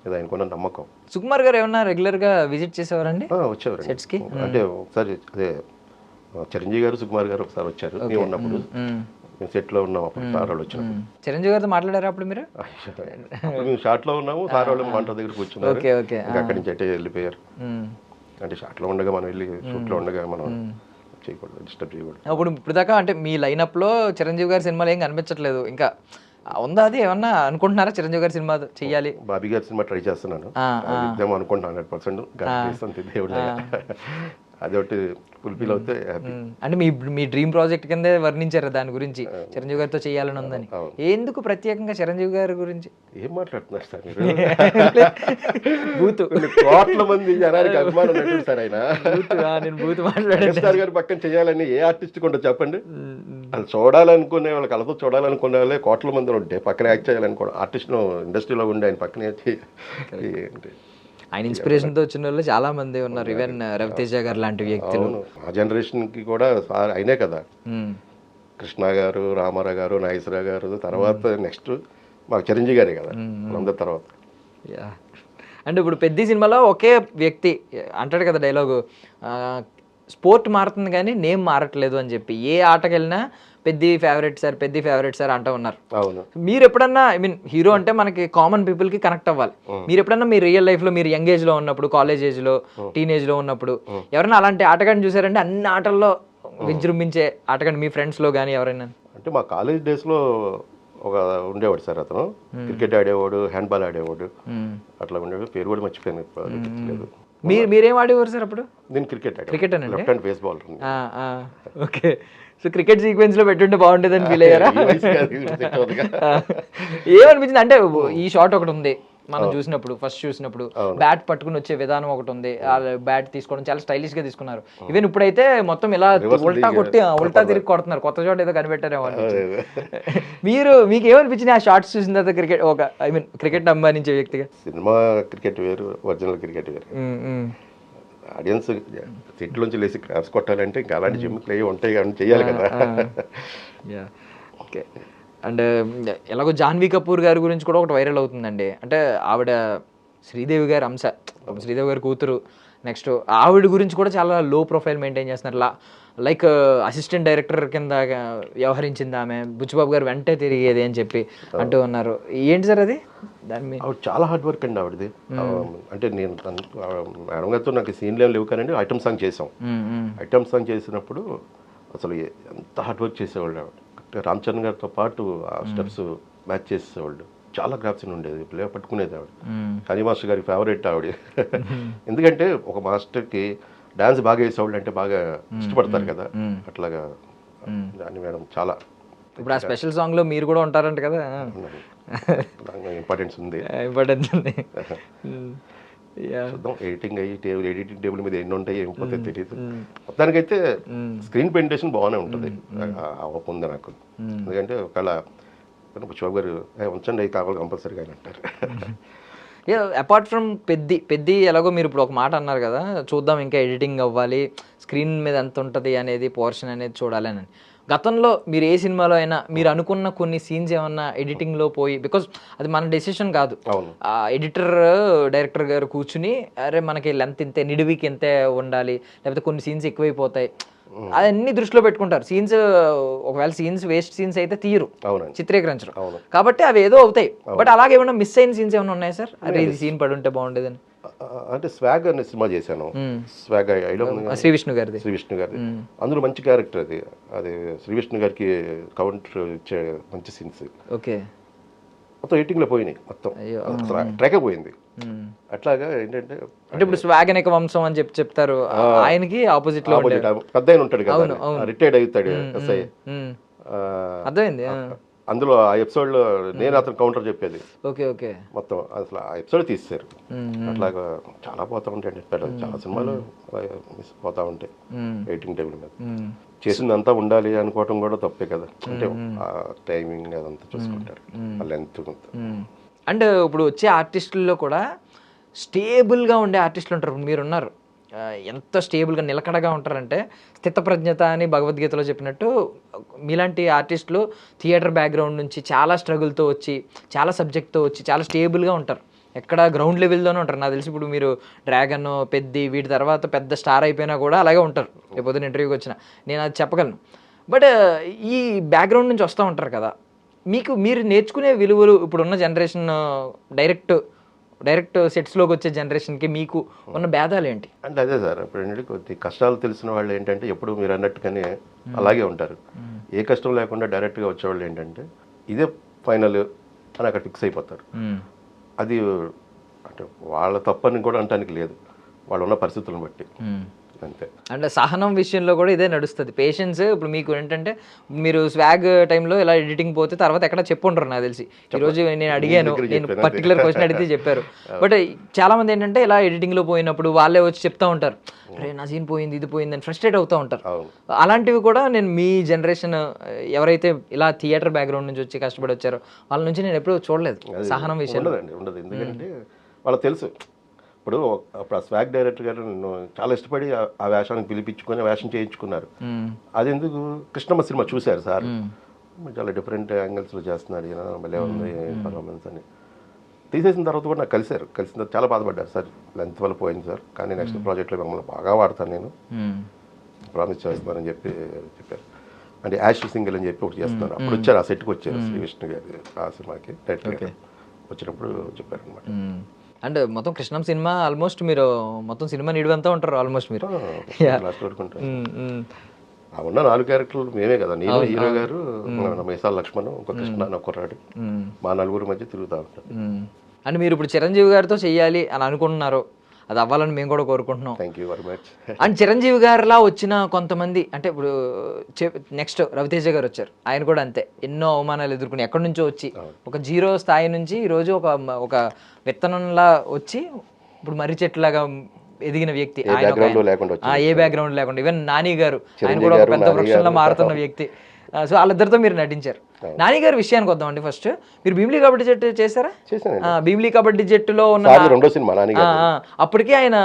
ఇది ఆయనకున్న నమ్మకం. సుకుమార్ గారు ఏమన్నా రెగ్యులర్గా విజిట్ చేసేవారండి వచ్చేవారు సెట్స్కి? అంటే ఒకసారి అదే చిరంజీవి గారు సుకుమార్ గారు ఒకసారి వచ్చారు మేము ఉన్నప్పుడు, మేము సెట్లో ఉన్నాం అప్పుడు సార్ వాళ్ళు వచ్చినప్పుడు. చిరంజీవి గారితో మాట్లాడారా అప్పుడు మీరు? అప్పుడు మేము షార్ట్లో ఉన్నాము, సార్ వాళ్ళు వంట దగ్గర కూర్చున్నారు. Okay okay. ఇంకా అక్కడి నుంచి అటే వెళ్ళిపోయారు. అంటే షార్ట్లో ఉండగా మనం వెళ్ళి షూట్లో ఉండగా మనం చేయకూడదు, డిస్టర్బ్ చేయకూడదు. ఇప్పుడు దాకా అంటే మీ లైనప్లో చిరంజీవి గారి సినిమాలు ఏం కనిపించట్లేదు ఇంకా, ఉందా అది ఏమన్నా అనుకుంటున్నారా చిరంజీవి గారి సినిమా చెయ్యాలి? బాబీ గారి సినిమా ట్రై చేస్తున్నాను, ఇద్దాం అనుకుంటున్నాను 100%. దేవుడు అదొకటి ఫుల్ఫిల్ అవుతే హ్యాపీ. అంటే మీ డ్రీమ్ ప్రాజెక్ట్ కిందే వర్ణించారు దాని గురించి, చిరంజీవి గారితో చేయాలని ఉందని. ఎందుకు ప్రత్యేకంగా చిరంజీవి గారి గురించి? ఏం మాట్లాడుతున్నారు సార్ మీరు? బూతు కోట్ల మంది జనానికి అభిమానం ఉంటుంది సార్ ఆయన. నేను బూతు మాట్లాడాను సార్ గారి పక్కన చేయాలని ఏ ఆర్టిస్ట్ కొంటో చెప్పండి. అది చూడాలనుకునే వాళ్ళు, కలతో చూడాలనుకునే వాళ్ళే కోట్ల మంది ఉంటే పక్కన యాక్ట్ చేయాలనుకో ఆర్టిస్ట్ ఇండస్ట్రీలో ఉండి ఆయన పక్కనే ఏంటి. ఆయన ఇన్స్పిరేషన్ తో వచ్చిన వాళ్ళు చాలా మంది ఉన్నారు, ఈవెన్ రవితేజ గారు లాంటి వ్యక్తులు. ఆ జనరేషన్ కి కూడా అయినే కదా, కృష్ణ గారు, రామారావు గారు, నాగేశ్వరరావు గారు, తర్వాత నెక్స్ట్ మాకు చిరంజీవి గారే కదా అందరి తర్వాత. అంటే ఇప్పుడు పెద్ద సినిమాలో ఒకే వ్యక్తి అంటాడు కదా డైలాగు, స్పోర్ట్ మారుతుంది కానీ నేమ్ మారట్లేదు అని చెప్పి, ఏ ఆటకి వెళ్ళినా పెద్ద ఫేవరెట్ సార్ అంటూ ఉన్నారు. అవును. మీరు ఎప్పుడన్నా హీరో అంటే మనకి కామన్ పీపుల్ కి కనెక్ట్ అవ్వాలి. మీరు ఎప్పుడన్నా మీ రియల్ లైఫ్ లో మీరు యంగ్ ఏజ్ లో ఉన్నప్పుడు, కాలేజ్ ఏజ్ లో, టీనేజ్ లో ఉన్నప్పుడు ఎవరైనా అలాంటి ఆటగాడిని చూసారంటే అన్ని ఆటల్లో విజృంభించే ఆటగాడి మీ ఫ్రెండ్స్ లో కానీ ఎవరైనా? అంటే మా కాలేజ్ డేస్ లో ఒక ఉండేవాడు సార్, అతను క్రికెట్ ఆడేవాడు, హ్యాండ్బాల్ ఆడేవాడు, అట్లా ఉండేవాడు. పేరు కూడా మర్చిపోయాను. మీరేం ఆడేవారు సార్ అప్పుడు? నేను cricket left hand base ball. Okay. So cricket sequence లో పెట్టుంటే బాగుండేదని ఫీల్ అయ్యారా? ఏమనిపించింది అంటే ఈ షాట్ ఒకటి ఉంది మనం చూసినప్పుడు, ఫస్ట్ చూసినప్పుడు బ్యాట్ పట్టుకుని వచ్చే విధానం ఒకటి ఉంది, బ్యాట్ తీసుకోవడం చాలా స్టైలిష్ గా తీసుకున్నారు. ఈవెన్ ఇప్పుడైతే మొత్తం ఇలా ఉల్టా తిరిగి కొడుతున్నారు, కొత్త షాట్ ఏదో కనిపెట్టారేమో. మీకు ఏమనిపించింది ఆ షార్ట్స్ చూసిన తర్వాత? క్రికెట్ అభిమానించే వ్యక్తిగా సినిమా క్రికెట్ వేరు, ఒరిజినల్ క్రికెట్ వేరు. ఆడియన్స్ సెట్లోంచి లేసి క్రాప్స్ కొట్టాలంటే ఇంకా అలాంటి జిమ్ ప్లే ఉంటాయి కానీ చేయాలి కదా. ఓకే. అండ్ ఎలాగో జాన్వీ కపూర్ గారి గురించి కూడా ఒకటి వైరల్ అవుతుందండి. అంటే ఆవిడ శ్రీదేవి గారి అంశ, శ్రీదేవి గారి కూతురు. నెక్స్ట్ ఆవిడ గురించి కూడా చాలా లో ప్రొఫైల్ మెయింటైన్ చేస్తున్నారు. లైక్ అసిస్టెంట్ డైరెక్టర్ కింద వ్యవహరించింది ఆమె, బుచ్చిబాబు గారు వెంటే తిరిగేది అని చెప్పి అంటూ ఉన్నారు. ఏంటి సార్ అది? దాని మీద ఆవిడ చాలా హార్డ్ వర్క్ అండి ఆవిడది. అంటే నేను మేడం గారితో నాకు సీన్లు ఏం లేవు కానీ ఐటమ్ సాంగ్ చేసాం. ఐటమ్ సాంగ్ చేసినప్పుడు అసలు ఎంత హార్డ్ వర్క్ చేసేవాళ్ళు ఆవిడ. రామ్ చరణ్ గారితో పాటు ఆ స్టెప్స్ మ్యాచ్ చేసేవాళ్ళు. చాలా గ్రాఫ్స్ ఉండేది, ప్లే పట్టుకునేది ఆవిడ. హనీ మాస్టర్ గారి ఫేవరెట్ ఆవిడ. ఎందుకంటే ఒక మాస్టర్కి డాన్స్ బాగా వేసేవాళ్ళు అంటే బాగా ఇష్టపడతారు కదా, అట్లాగా దాన్ని మేడం చాలా. ఇప్పుడు ఆ స్పెషల్ సాంగ్ లో మీరు కూడా ఉంటారంట కదా? ఇంపార్టెన్స్ ఉంది. చూద్దాం, ఎడిటింగ్ టేబుల్ మీద ఎన్ని ఉంటాయి ఏం పోతే తెలియదు. మొత్తానికైతే స్క్రీన్ ప్రెజెంటేషన్ బాగానే ఉంటుంది ఉంది నాకు. ఎందుకంటే ఒకవేళ శోభ గారు ఉంచండి అవి కావాలి కంపల్సరీగా అని అంటారు. అపార్ట్ ఫ్రమ్ పెద్ది ఎలాగో మీరు ఇప్పుడు ఒక మాట అన్నారు కదా, చూద్దాం ఇంకా ఎడిటింగ్ అవ్వాలి, స్క్రీన్ మీద ఎంత ఉంటుంది అనేది, పోర్షన్ అనేది చూడాలి అని. గతంలో మీరు ఏ సినిమాలో అయినా మీరు అనుకున్న కొన్ని సీన్స్ ఏమన్నా ఎడిటింగ్లో పోయి, బికాజ్ అది మన డెసిషన్ కాదు, ఎడిటర్ డైరెక్టర్ గారు కూర్చుని అరే మనకి లెంత్ ఇంతే, నిడివికి ఇంతే ఉండాలి, లేకపోతే కొన్ని సీన్స్ ఎక్కువైపోతాయి, అవన్నీ దృష్టిలో పెట్టుకుంటారు. సీన్స్ ఒకవేళ సీన్స్ వేస్ట్ సీన్స్ అయితే తీయరు, చిత్రీకరించరు, కాబట్టి అవి ఏదో అవుతాయి. బట్ అలాగే ఏమన్నా మిస్ అయిన సీన్స్ ఏమైనా ఉన్నాయా సార్? అరే ఇది సీన్ పడి ఉంటే బాగుండేదని. అంటే స్వాగ్ అనే సినిమా చేశాను, స్వాగ్ శ్రీ విష్ణు గారిది. అందులో మంచి క్యారెక్టర్ అది. అది శ్రీ విష్ణు గారికి కౌంటర్ ఇచ్చే మంచి సీన్స్. ఓకే. మొత్తం ఎడిటింగ్ లో పోయినాయి, మొత్తం ట్రాక్ పోయింది. అట్లాగా ఏంటంటే అంటే ఇప్పుడు స్వాగ్ అనేక వంశం అని చెప్తారు, ఆయనకి ఆపోజిట్ లో పెద్ద ఆయన ఉంటాడు కదా, రిటైర్డ్ అవుతాడు ఎస్ఐ, అర్థమైంది. అందులో ఆ ఎపిసోడ్ లో నేను అతను కౌంటర్ చెప్పేది. Okay okay. మొత్తం అసలు ఆ ఎపిసోడ్ తీసేశారు. అట్లాగా చాలా పోతా ఉంటాయి, చాలా సినిమాలు మిస్ పోతా ఉంటాయి ఎడిటింగ్ టేబుల్ మీద. చేసిందంతా ఉండాలి అనుకోవటం కూడా తప్పే కదా, అంటే ఆ టైమింగ్ అదంతా చూసుకుంటారు, ఆ లెంత్. అండ్ ఇప్పుడు వచ్చే ఆర్టిస్టుల్లో కూడా స్టేబుల్గా ఉండే ఆర్టిస్టులు ఉంటారు, మీరున్నారు. ఎంత స్టేబుల్గా నిలకడగా ఉంటారంటే స్థితప్రజ్ఞత అని భగవద్గీతలో చెప్పినట్టు మీలాంటి ఆర్టిస్టులు థియేటర్ బ్యాక్గ్రౌండ్ నుంచి చాలా స్ట్రగుల్తో వచ్చి చాలా సబ్జెక్ట్తో వచ్చి చాలా స్టేబుల్గా ఉంటారు. ఎక్కడ గ్రౌండ్ లెవెల్లోనే ఉంటారు. నాకు తెలిసి ఇప్పుడు మీరు డ్రాగన్, పెద్ది వీటి తర్వాత పెద్ద స్టార్ అయిపోయినా కూడా అలాగే ఉంటారు. రేపొద్దున ఇంటర్వ్యూకి వచ్చిన నేను అది చెప్పగలను. బట్ ఈ బ్యాక్గ్రౌండ్ నుంచి వస్తూ ఉంటారు కదా, మీరు నేర్చుకునే విలువలు ఇప్పుడున్న జనరేషన్ డైరెక్ట్ సెట్స్లోకి వచ్చే జనరేషన్కి మీకు ఉన్న భేదాలు ఏంటి? అంటే అదే సార్, ఇప్పుడు ఏంటంటే కొద్ది కష్టాలు తెలిసిన వాళ్ళు ఏంటంటే ఎప్పుడు మీరు అన్నట్టుగానే అలాగే ఉంటారు. ఏ కష్టం లేకుండా డైరెక్ట్గా వచ్చేవాళ్ళు ఏంటంటే ఇదే ఫైనల్ అని అక్కడ ఫిక్స్ అయిపోతారు. అది అంటే వాళ్ళ తప్పని కూడా అనడానికి లేదు, వాళ్ళు ఉన్న పరిస్థితులను బట్టి అంతే. అంటే సహనం విషయంలో కూడా ఇదే నడుస్తుంది, పేషెన్స్. ఇప్పుడు మీకు ఏంటంటే మీరు స్వాగ్ టైంలో ఇలా ఎడిటింగ్ పోతే తర్వాత ఎక్కడ చెప్పుంటారు నాకు తెలిసి. ఈరోజు నేను అడిగాను, నేను పర్టికులర్ క్వశ్చన్ అడిగితే చెప్పారు. బట్ చాలా మంది ఏంటంటే ఇలా ఎడిటింగ్లో పోయినప్పుడు వాళ్ళే వచ్చి చెప్తా ఉంటారు, అరే నా సీన్ పోయింది, ఇది పోయింది అని ఫ్రస్ట్రేట్ అవుతూ ఉంటారు. అలాంటివి కూడా నేను మీ జనరేషన్ ఎవరైతే ఇలా థియేటర్ బ్యాక్గ్రౌండ్ నుంచి వచ్చి కష్టపడి వచ్చారో వాళ్ళ నుంచి నేను ఎప్పుడూ చూడలేదు సహనం విషయంలో. ఉండదు, ఎందుకంటే వాళ్ళకి తెలుసు. ఇప్పుడు అప్పుడు ఆ స్వాగ్ డైరెక్టర్ గారు నన్ను చాలా ఇష్టపడి ఆ వేషానికి పిలిపించుకొని వేషం చేయించుకున్నారు. అది ఎందుకు, కృష్ణమ్మ సినిమా చూశారు సార్, చాలా డిఫరెంట్ యాంగిల్స్లో చేస్తున్నారు ఈయన, భలే ఉంది పర్ఫార్మెన్స్ అని. తీసేసిన తర్వాత కూడా నాకు కలిసిన తర్వాత చాలా బాధపడ్డారు సార్, లెంత్ వల్ల పోయింది సార్, కానీ నెక్స్ట్ ప్రాజెక్ట్లో మిమ్మల్ని బాగా వాడతాను నేను, ప్రామిస్ చేస్తున్నానని చెప్పారు. అంటే యాష్ సింగిల్ అని చెప్పి ఒకటి చేస్తున్నారు. అప్పుడు వచ్చారు, ఆ సెట్కి వచ్చారు శ్రీ విష్ణు గారు ఆ సినిమాకి డైరెక్టర్ వచ్చినప్పుడు చెప్పారు అనమాట. అండ్ మొత్తం కృష్ణం సినిమా ఆల్మోస్ట్ మీరు మొత్తం సినిమా నిడివంతా ఉంటారు ఆల్మోస్ట్ మీరు. లాస్ట్ వరకు ఉంటారు. ఉన్న 4 క్యారెక్టర్లు మేమే కదా, నేను, హీరో గారు, మైసాల లక్ష్మణ్, ఇంకో కృష్ణ అని కుర్రాడు, మా 4 మధ్య తిరుగుతూ ఉంటారు. అంటే మీరు ఇప్పుడు చిరంజీవి గారితో చెయ్యాలి అని అనుకుంటున్నారు, అది అవ్వాలని మేము కూడా కోరుకుంటున్నాం. Thank you very much. And Chiranjeevi గారిలా వచ్చిన కొంతమంది, అంటే ఇప్పుడు నెక్స్ట్ రవితేజ గారు వచ్చారు, ఆయన కూడా అంతే ఎన్నో అవమానాలు ఎదుర్కొని ఎక్కడి నుంచో వచ్చి ఒక జీరో స్థాయి నుంచి ఈరోజు ఒక విత్తనంలా వచ్చి ఇప్పుడు మర్రి చెట్లాగా ఎదిగిన వ్యక్తి. ఏ బ్యాక్గ్రౌండ్ లేకుండా ఈవెన్ నాని గారు, ఆయన కూడా ఒక పెద్ద వృక్షంలో మారుతున్న వ్యక్తి. సో వాళ్ళిద్దరితో మీరు నటించారు. నాని గారి విషయానికి వద్దామండి. ఫస్ట్ మీరు భీమిలీ కబడ్డీ జట్టు చేశారా? భీమిలీ కబడ్డీ జట్టులో ఉన్న అప్పటికే ఆయన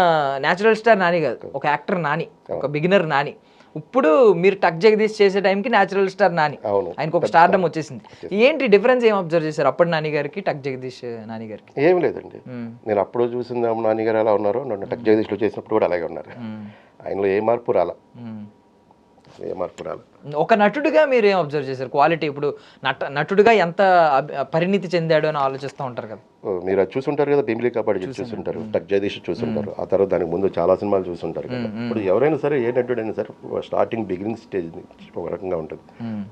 న్యాచురల్ స్టార్ నాని కాదు, ఒక యాక్టర్ నాని, ఒక బిగినర్ నాని. ఇప్పుడు మీరు టక్ జగదీష్ చేసే టైంకి న్యాచురల్ స్టార్ నాని, ఆయనకు ఒక స్టార్డమ్ వచ్చేసింది. ఏంటి డిఫరెన్స్ ఏం అబ్జర్వ్ చేశారు అప్పటి నాని గారికి టక్ జగదీష్ నాని గారికి? ఏం లేదండి, నేను అప్పుడు చూసిన నాని గారు ఎలా ఉన్నారో నన్ను టక్ జగదీష్లో చేసినప్పుడు కూడా అలాగే ఉన్నారు. ఆయనలో ఏ మార్పు రాలా. ఒక నటుడిగా మీరు ఏం అబ్జర్వ్ చేశారు క్వాలిటీ? ఇప్పుడు నటుడిగా ఎంత పరిణితి చెందాడు అని ఆలోచిస్తూ ఉంటారు కదా మీరు. అది చూసుంటారు కదా, భీమిలీ కబడ్డీ చూసుంటారు, టక్ జగదీష్ చూసుంటారు, ఆ తర్వాత దానికి ముందు చాలా సినిమాలు చూసుంటారు కదా. ఇప్పుడు ఎవరైనా సరే, ఏ నటుడైనా సరే, స్టార్టింగ్ బిగినింగ్ స్టేజ్ నుంచి ఒక రకంగా ఉంటుంది.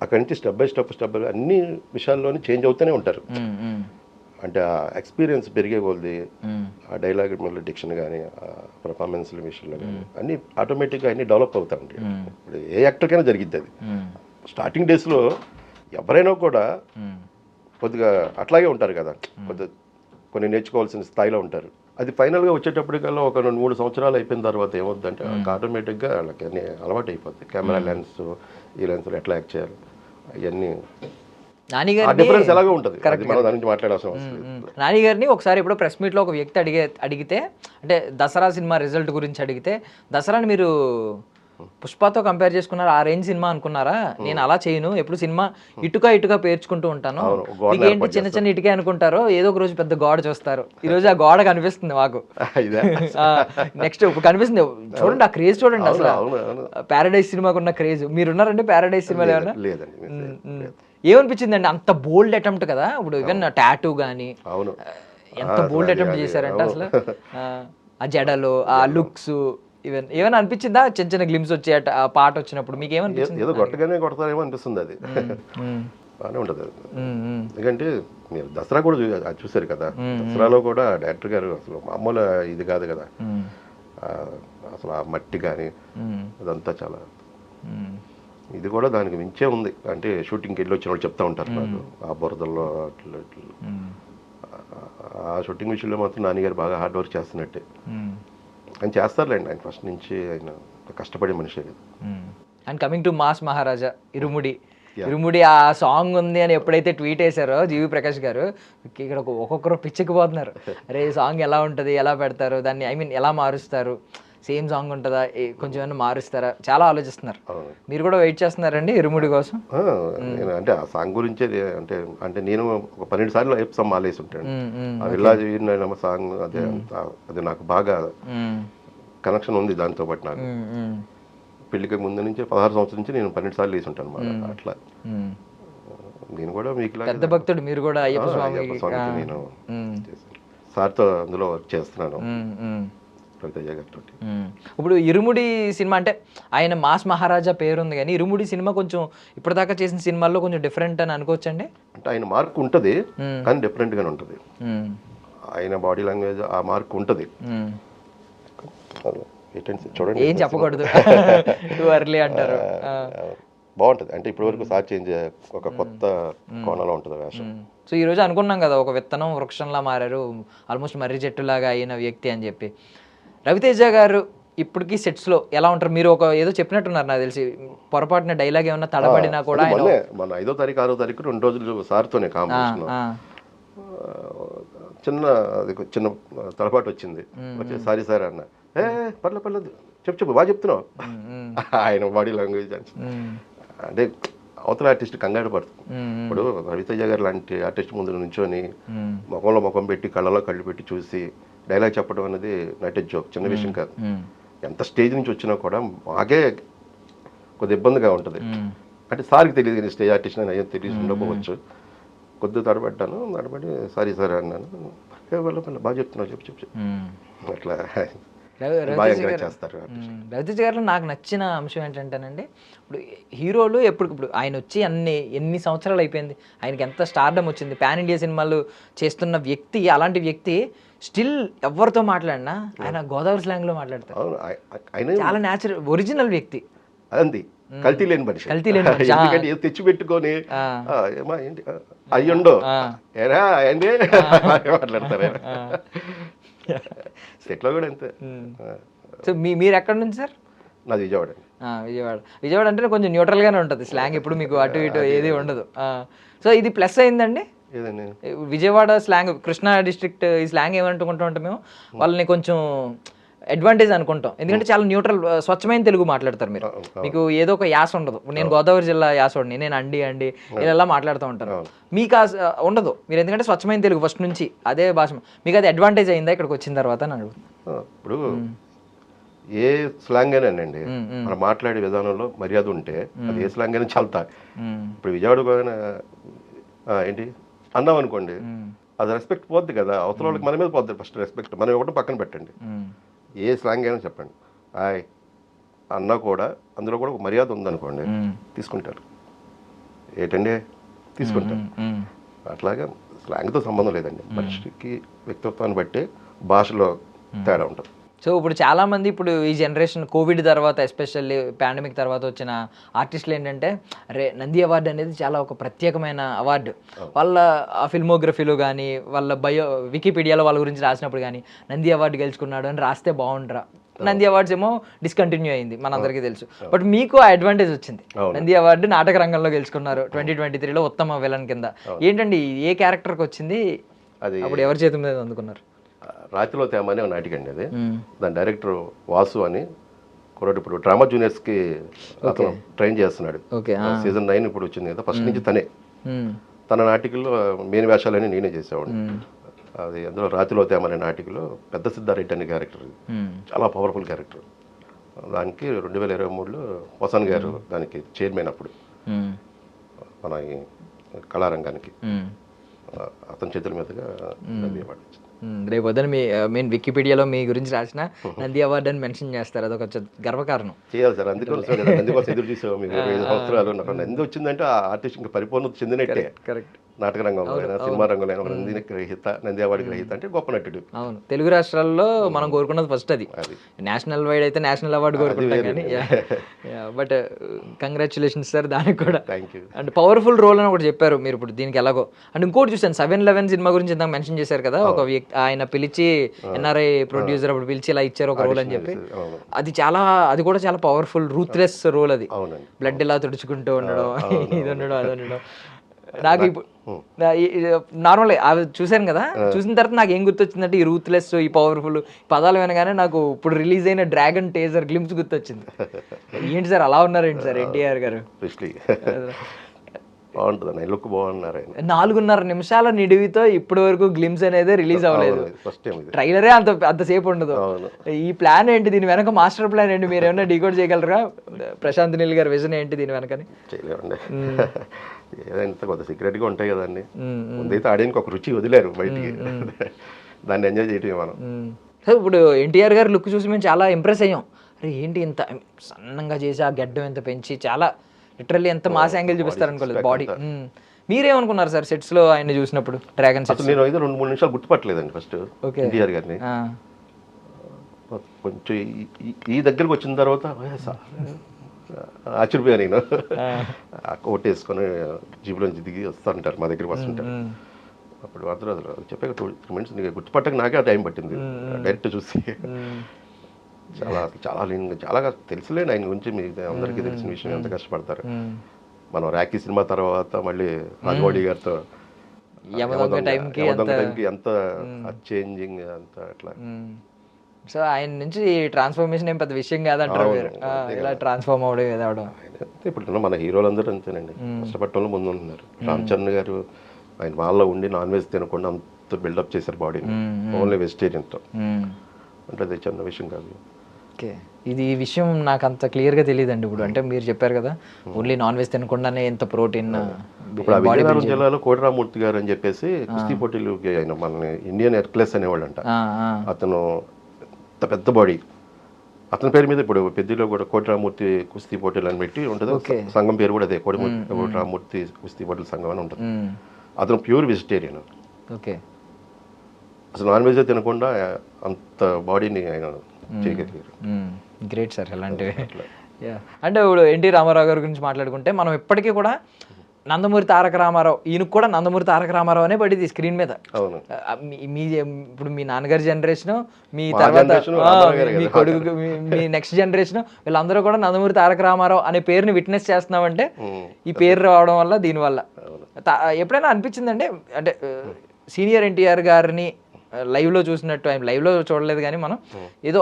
అక్కడి నుంచి స్టెప్ బై స్టెప్ అన్ని విషయాల్లోనే చేంజ్ అవుతూనే ఉంటారు. అంటే ఆ ఎక్స్పీరియన్స్ పెరిగే కొద్ది ఆ డైలాగ్ డిక్షన్ కానీ, పర్ఫార్మెన్స్ల విషయంలో కానీ అన్నీ ఆటోమేటిక్గా అన్నీ డెవలప్ అవుతూ ఉంటాయి. ఇప్పుడు ఏ యాక్టర్కైనా జరిగిద్ది అది. స్టార్టింగ్ డేస్లో ఎవరైనా కూడా కొద్దిగా అట్లాగే ఉంటారు కదా, కొన్ని నేర్చుకోవాల్సిన స్థాయిలో ఉంటారు. అది ఫైనల్గా వచ్చేటప్పటికల్లా ఒక 2-3 సంవత్సరాలు అయిపోయిన తర్వాత ఏమవుతుందంటే ఆటోమేటిక్గా వాళ్ళకి అన్నీ అలవాటు అయిపోతాయి. కెమెరా లెన్స్, ఈ లెన్స్లో ఎట్లా యాక్ట్ చేయాలి, అవన్నీ డిఫరెన్స్ ఎలాగో ఉంటుంది. నాని గారిని ఒకసారి ఎప్పుడో ప్రెస్ మీట్లో ఒక వ్యక్తి అడిగితే, అంటే దసరా సినిమా రిజల్ట్ గురించి అడిగితే, దసరాని మీరు పుష్పతో కంపేర్ చేసుకున్నారు, ఆ రేంజ్ సినిమా అనుకున్నారా? నేను అలా చేయను, ఎప్పుడు సినిమా ఇటుక పేర్చుకుంటూ ఉంటాను, మీకు ఏంటి చిన్న ఇటుకే అనుకుంటారో, ఏదో ఒక రోజు పెద్ద గోడ చూస్తారు. ఈ రోజు ఆ గోడ కనిపిస్తుంది మాకు. నెక్స్ట్ కనిపిస్తుంది, చూడండి ఆ క్రేజ్ చూడండి. అసలు ప్యారడైజ్ సినిమాకు ఉన్న క్రేజ్. మీరున్నారండి ప్యారడైజ్ సినిమాలో ఏమన్నా? ఏమనిపించిందండి? అంత బోల్డ్ అటెంప్ట్ కదా, ఇప్పుడు ఈవెన్ టాటూ కానీ ఎంత బోల్డ్ అటెంప్ట్ చేశారంటే అసలు ఆ జడలు, ఆ లుక్స్, ఏమైనా అనిపించిందా? చిన్న గ్లిమ్స్ వచ్చే ఆ పాట వచ్చినప్పుడు మీకు ఏమనిపించింది? ఏదో కొట్టగానే కొడతారేమో అనిపిస్తుంది. అది బాగానే ఉంటుంది. ఎందుకంటే మీరు దసరా కూడా చూసారు కదా, దసరాలో కూడా డైరెక్టర్ గారు అసలు మామూలు ఇది కాదు కదా, అసలు ఆ మట్టి కానీ అదంతా చాలా, ఇది కూడా దానికి మించే ఉంది. అంటే షూటింగ్కి వెళ్ళి వచ్చిన వాళ్ళు చెప్తా ఉంటారు నాకు, ఆ బురదల్లో అట్లా ఆ షూటింగ్ విషయంలో మాత్రం నాన్నగారు బాగా హార్డ్ వర్క్ చేస్తున్నట్టే. ఆయన చేస్తారులేండి, ఆయన ఫస్ట్ నుంచి ఆయన కష్టపడే మనిషి. అండ్ కమింగ్ టు మాస్ మహారాజా, ఇరుముడి ఆ సాంగ్ ఉంది అని ఎప్పుడైతే ట్వీట్ వేశారో జీవి ప్రకాష్ గారు, ఇక్కడ ఒక్కొక్కరు పిచ్చెక్కిపోతున్నారు. అరే ఈ సాంగ్ ఎలా ఉంటుంది, ఎలా పెడతారు దాన్ని, ఐ మీన్ ఎలా మారుస్తారు, సేమ్ సాంగ్ ఉంటుందా, కొంచెం ఏమైనా మారుస్తారా, చాలా ఆలోచిస్తున్నారు. అవును. మీరు కూడా వెయిట్ చేస్తున్నారండి ఇరుముడి కోసం? నేను అంటే ఆ సాంగ్ గురించే అంటే అంటే నేను ఒక 12 సార్లు అయ్యప్ప మాలేసి ఉంటాను. ఆ ఓకే. విల్లాజీ వీరినమ్మ సాంగ్ అదే అది నాకు బాగా కనెక్షన్ ఉంది దాంతో పాటు. నాకు పెళ్లికి ముందు నుంచి 16 సంవత్సరం నుంచి నేను 12 సార్లు వేసి ఉంటాను అన్నమాట. అట్లా నేను కూడా మీకు పెద్ద భక్తుడు మీరు కూడా అయ్యప్ప అయ్యప్ప స్వామికి. స్వామికి నేను సార్తో అందులో వర్క్ చేస్తున్నాను రవితేజ గారితో. ఇప్పుడు ఇరుముడి సినిమా అంటే ఆయన మాస్ మహారాజా పేరుంది, కానీ ఇరుముడి సినిమా కొంచెం ఇప్పటిదాకా చేసిన సినిమాల్లో కొంచెం డిఫరెంట్ అని అనుకోవచ్చండి. అంటే ఆయన మార్క్ ఉంటుంది కానీ డిఫరెంట్ గానే ఉంటుంది. ఆయన బాడీ లాంగ్వేజ్ ఆ మార్క్ ఉంటుంది. చూడండి, ఏం చెప్పకూడదు, టూ ఎర్లీ అంటారు. బాగుంటుంది. అంటే ఇప్పటి వరకు సార్ చేంజ్ ఒక కొత్త కోణంలో ఉంటుంది వేషం. సో ఈ రోజు అనుకున్నాం కదా, ఒక విత్తనం వృక్షంలా మారారు, ఆల్మోస్ట్ మర్రి చెట్టులాగా అయిన వ్యక్తి అని చెప్పి. రవితేజ గారు ఇప్పటికీ సెట్స్లో ఎలా ఉంటారు? మీరు ఒక ఏదో చెప్పినట్టున్నారు నాకు తెలిసి, పొరపాటున డైలాగ్ ఏమన్నా తడబడినా కూడా ఆయన మన 5వ తారీఖు 6వ తారీఖు 2 రోజులు సార్తోనే కాంబినేషన్ చిన్న తలపాటు వచ్చింది. వచ్చి సారీ సార్ అన్న, పర్లేదు చెప్పు బాగా చెప్తున్నావు. ఆయన బాడీ లాంగ్వేజ్ అంటే అవతల ఆర్టిస్ట్ కంగారు పడుతుంది. ఇప్పుడు రవితేజ గారు లాంటి ఆర్టిస్ట్ ముందు నుంచొని ముఖంలో ముఖం పెట్టి కళ్ళలో కళ్ళు పెట్టి చూసి డైలాగ్ చెప్పడం అనేది నైట్ జోక్, చిన్న విషయం కాదు. ఎంత స్టేజ్ నుంచి వచ్చినా కూడా మాకే కొద్ది ఇబ్బందిగా ఉంటుంది. అంటే సార్కి తెలియదు కానీ స్టేజ్ ఆర్టిస్ట్ అని ఏం తెలియదు ఉండకపోవచ్చు. కొద్దిగా తడబడ్డాను, తడబడి సారీ సార్ అన్నాను. బాగా చెప్తున్నావు చెప్పు అట్లా చేస్తారు. రవితేజ గారిలో నాకు నచ్చిన అంశం ఏంటంటేనండి, ఇప్పుడు హీరోలు ఇప్పుడు ఆయన వచ్చి ఎన్ని సంవత్సరాలు అయిపోయింది, ఆయనకి ఎంత స్టార్డమ్ వచ్చింది, పాన్ ఇండియా సినిమాలు చేస్తున్న వ్యక్తి, అలాంటి వ్యక్తి స్టిల్ ఎవరితో మాట్లాడినా ఆయన గోదావరి స్లాంగ్ లో మాట్లాడతారు. చాలా న్యాచురల్ ఒరిజినల్ వ్యక్తి. అదండి, కల్తీ లేని మనిషి. ఎందుకంటే ఏదో తెచ్చి పెట్టుకొని ఏంటి అయ్యుండో ఏరా ఏంటి మాట్లాడతారు. సెట్లో కూడా అంతే. సో మీరు ఎక్కడి నుంచి సార్? నాది విజయవాడ. విజయవాడ అంటే కొంచెం న్యూట్రల్ గానే ఉంటుంది స్లాంగ్, ఇప్పుడు మీకు అటు ఇటు ఏది ఉండదు. సో ఇది ప్లస్ అయిందండి విజయవాడ స్లాంగ్. కృష్ణా డిస్ట్రిక్ట్ ఈ స్లాంగ్ ఏమనుకుంటూ ఉంటాం మేము, వాళ్ళని కొంచెం అడ్వాంటేజ్ అనుకుంటాం. ఎందుకంటే చాలా న్యూట్రల్ స్వచ్ఛమైన తెలుగు మాట్లాడతారు మీరు, మీకు ఏదో ఒక యాస ఉండదు. నేను గోదావరి జిల్లా యాసోడిని, నేను అండి ఇలా మాట్లాడుతూ ఉంటాను. మీకు ఉండదు మీరు, ఎందుకంటే స్వచ్ఛమైన తెలుగు ఫస్ట్ నుంచి అదే భాష. మీకు అది అడ్వాంటేజ్ అయిందా ఇక్కడికి వచ్చిన తర్వాత అని అడుగుతాను. ఇప్పుడు ఏ స్లాంగ్ అయినానండి, మనం మాట్లాడే విధానంలో మర్యాద ఉంటే అది ఏ స్లాంగ్ అయినా చల్తా. ఇప్పుడు విజయవాడ ఏంటి అన్నాం అనుకోండి, అది రెస్పెక్ట్ పోద్ది కదా, అవతల వాళ్ళకి మన మీద పోద్ది ఫస్ట్ రెస్పెక్ట్. మనం ఇవ్వడం పక్కన పెట్టండి, ఏ స్లాంగ్ అయినా చెప్పండి హాయ్ అన్నా కూడా అందులో కూడా ఒక మర్యాద ఉందనుకోండి తీసుకుంటారు. ఏంటండి తీసుకుంటారు. అట్లాగా స్లాంగ్తో సంబంధం లేదండి, మనిషికి వ్యక్తిత్వాన్ని బట్టి భాషలో తేడా ఉంటుంది. సో ఇప్పుడు చాలామంది ఇప్పుడు ఈ జనరేషన్ కోవిడ్ తర్వాత ఎస్పెషల్లీ పాండమిక్ తర్వాత వచ్చిన ఆర్టిస్టులు ఏంటంటే, నంది అవార్డు అనేది చాలా ఒక ప్రత్యేకమైన అవార్డు. వాళ్ళ ఫిల్మోగ్రఫీలో కానీ వాళ్ళ వికీపీడియాలో వాళ్ళ గురించి రాసినప్పుడు కానీ నంది అవార్డు గెలుచుకున్నాడు అని రాస్తే బాగుండరా. నంది అవార్డ్స్ ఏమో డిస్కంటిన్యూ అయింది మనందరికీ తెలుసు, బట్ మీకు ఆ అడ్వాంటేజ్ వచ్చింది. నంది అవార్డు నాటక రంగంలో గెలుచుకున్నారు 2023లో ఉత్తమ విలన్ కింద. ఏంటండి ఏ క్యారెక్టర్కి వచ్చింది, అది అప్పుడు ఎవరి చేతి మీద అందుకున్నారు? రాతిలో తేమ అనే నాటిక అండి అది. దాని డైరెక్టర్ వాసు అని కూడా ఇప్పుడు డ్రామా జూనియర్స్కి అతను ట్రైన్ చేస్తున్నాడు. సీజన్ 9 ఇప్పుడు వచ్చింది కదా, ఫస్ట్ నుంచి తనే. తన నాటికల్లో మెయిన్ వేషాలని నేనే చేసేవాడిని. అది అందులో రాతిలో తేమ అనే నాటికలో పెద్ద సిద్ధారెడ్డి అనే క్యారెక్టర్, చాలా పవర్ఫుల్ క్యారెక్టర్. దానికి 2023లో వసన్ గారు దానికి చైర్మన్ అప్పుడు మన కళారంగానికి, అతని చేతుల మీదుగా నంది అవార్డు వచ్చింది. రేపు వద్దని మెయిన్ వికీపీడియాలో మీ గురించి రాసిన నంది అవార్డు అని మెన్షన్ చేస్తారు, అదొక గర్వకారణం. చేయాలి సార్, అందుకోసం ఎదురు చూసావు మీకు 25 సంవత్సరాలు. నంది వచ్చిందంటే ఆ ఆర్టిస్ట్ ఇంకా పరిపూర్ణత చెందినట్టే. కరెక్ట్. నాటక రంగంలో అయినా సినిమా రంగంలో అయినా నంది గ్రహీత, నంది అవార్డు గ్రహీత అంటే గొప్ప నటుడు. అవును, తెలుగు రాష్ట్రాల్లో మనం కోరుకున్నది ఫస్ట్ అది. నేషనల్ వైడ్ అయితే నేషనల్ అవార్డు కోరుకుంటాం కానీ, బట్ కంగ్రాచులేషన్స్ సార్ దానికి కూడా. Thank you. And powerful role అని ఒకటి చెప్పారు మీరు ఇప్పుడు దీనికి ఎలాగో. అండ్ ఇంకోటి చూసాను 7/11 సినిమా గురించి ఇందాక మెన్షన్ చేశారు కదా, ఒక వ్యక్తి ఆయన పిలిచి ఎన్ఆర్ఐ ప్రొడ్యూసర్ అప్పుడు పిలిచి ఇలా ఇచ్చారు ఒక రోల్ అని చెప్పి, అది కూడా చాలా పవర్ఫుల్ రూత్లెస్ రోల్. అది బ్లడ్ ఇలా తుడుచుకుంటూ ఉండడం, ఇది ఉండడం అది ఉండడం. నాకు ఇప్పుడు నార్మల్ అవి చూశాను కదా, చూసిన తర్వాత నాకు ఏం గుర్తొచ్చిందంటే ఈ రూత్లెస్, ఈ పవర్ఫుల్ పదాలు వినగానే నాకు ఇప్పుడు రిలీజ్ అయిన డ్రాగన్ టేజర్ గ్లిమ్స్ గుర్తొచ్చింది. ఏంటి సార్ అలా ఉన్నారేంటి సార్ ఎన్టీఆర్ గారు? బాగుంటుంది, ఆయన లుక్ బాగున్నారు. ఆయన 4.5 నిమిషాల నిడివితో ఇప్పటి వరకు గ్లిమ్స్ అనేది రిలీజ్ అవ్వలేదు. ఫస్ట్ టైం ట్రైలరే అంతసేపు ఉండదు. ఈ ప్లాన్ ఏంటి, దీని వెనక మాస్టర్ ప్లాన్ ఏంటి, మీరు ఏమైనా డీకోడ్ చేయగలరా? ప్రశాంత్ నీల్ గారి విజన్ ఏంటి దీని వెనకని? చేయలేమండి, ఏదైనా కొంత సీక్రెట్గా ఉంటాయి కదండి. ముందైతే ఆడియన్కి ఒక రుచి వదిలేరు బయటికి, దాన్ని ఎంజాయ్ చేయటమే మనం. సో ఇప్పుడు ఎన్టీఆర్ గారి లుక్ చూసి మేము చాలా ఇంప్రెస్ అయ్యాం. అరే ఏంటి ఇంత సన్నంగా చేసి ఆ గడ్డం ఎంత పెంచి చాలా లిటరల్లీ ఎంత మాస్ యాంగిల్ చూపిస్తారు అనుకోలేదు బాడీ. మీరేమనుకున్నారు సార్ సెట్స్ లో ఆయన చూసినప్పుడు డ్రాగన్ సెట్స్? నేను అయితే 2-3 నిమిషాలు గుర్తుపట్టలేదండి ఫస్ట్ ఎన్టీఆర్ గారిని. కొంచెం ఈ దగ్గరకు వచ్చిన తర్వాత ఆశ్చర్యపోయా నేను. ఓటేసుకొని జీబులోంచి దిగి వస్తుంటారు, మా దగ్గరికి వస్తుంటారు. అప్పుడు అర్థం చెప్పాక 2-3 మినిట్స్ గుర్తుపట్టక నాకే ఆ టైం పట్టింది డైరెక్ట్ చూసి. చాలా చాలా చాలా తెలుసులేండి ఆయన గురించి, మీకు అందరికీ తెలిసిన విషయం, ఎంత కష్టపడతారు. మనం రాఖీ సినిమా తర్వాత మళ్ళీ రాజమౌళి గారితో టైంకి ఎంత చేంజింగ్ అంత అట్లా. సో ఆయన నుంచి ట్రాన్స్ఫర్మేషన్ ఏం పెద్ద విషయం కాదంటారు మీరు, ఇలా ట్రాన్స్ఫార్మ్ అవడం ఏదవడం. ఇప్పుడు మన హీరోలందరూ అంతేనండి, కష్టపడటంలో ముందు ఉన్నారు. రామ్ చరణ్ గారు ఆయన వాళ్ళలో ఉండి నాన్ వెజ్ తినకుండా అంత బిల్డప్ చేశారు బాడీని, ఓన్లీ వెజిటేరియన్తో. అంటే అది చిన్న విషయం కాదు. ఓకే, ఇది ఈ విషయం నాకు అంత క్లియర్గా తెలియదండి. ఇప్పుడు అంటే మీరు చెప్పారు కదా ఓన్లీ నాన్ వెజ్ తినకుండానే ఎంత ప్రోటీన్. ఇప్పుడు విజయనగరం జిల్లాలో కోటరామూర్తి గారు అని చెప్పేసి కుస్తీ పోటీలు ఆయన మన ఇండియన్ హెర్క్యులస్ అనేవాళ్ళు అంట. అతను పెద్ద బాడీ, అతని పేరు మీద ఇప్పుడు పెద్దలో కూడా కోటరామూర్తి కుస్తీ పోటీలు అని పెట్టి ఉంటుంది. సంఘం పేరు కూడా అదే, కోటరామూర్తి కుస్తీ పోటీల సంఘం అని ఉంటుంది. అతను ప్యూర్ వెజిటేరియన్. ఓకే, అసలు నాన్ వెజ్ తినకుండా అంత బాడీని ఆయన చేయగలిగారు. గ్రేట్ సార్ అలాంటివి. అంటే ఇప్పుడు ఎన్టీ రామారావు గారి గురించి మాట్లాడుకుంటే మనం ఇప్పటికీ కూడా నందమూరి తారక రామారావు, ఈయనకు కూడా నందమూరి తారక రామారావు అనే పడింది స్క్రీన్ మీద. మీ ఇప్పుడు మీ నాన్నగారి జనరేషన్, మీ తర్వాత మీ కొడుకు, మీ నెక్స్ట్ జనరేషన్, వీళ్ళందరూ కూడా నందమూరి తారక రామారావు అనే పేరుని విట్నెస్ చేస్తున్నామంటే ఈ పేరు రావడం వల్ల, దీనివల్ల. ఎప్పుడైనా అనిపించిందండి అంటే సీనియర్ ఎన్టీఆర్ గారిని లైవ్లో చూసినట్టు, ఆయన లైవ్లో చూడలేదు కానీ మనం ఏదో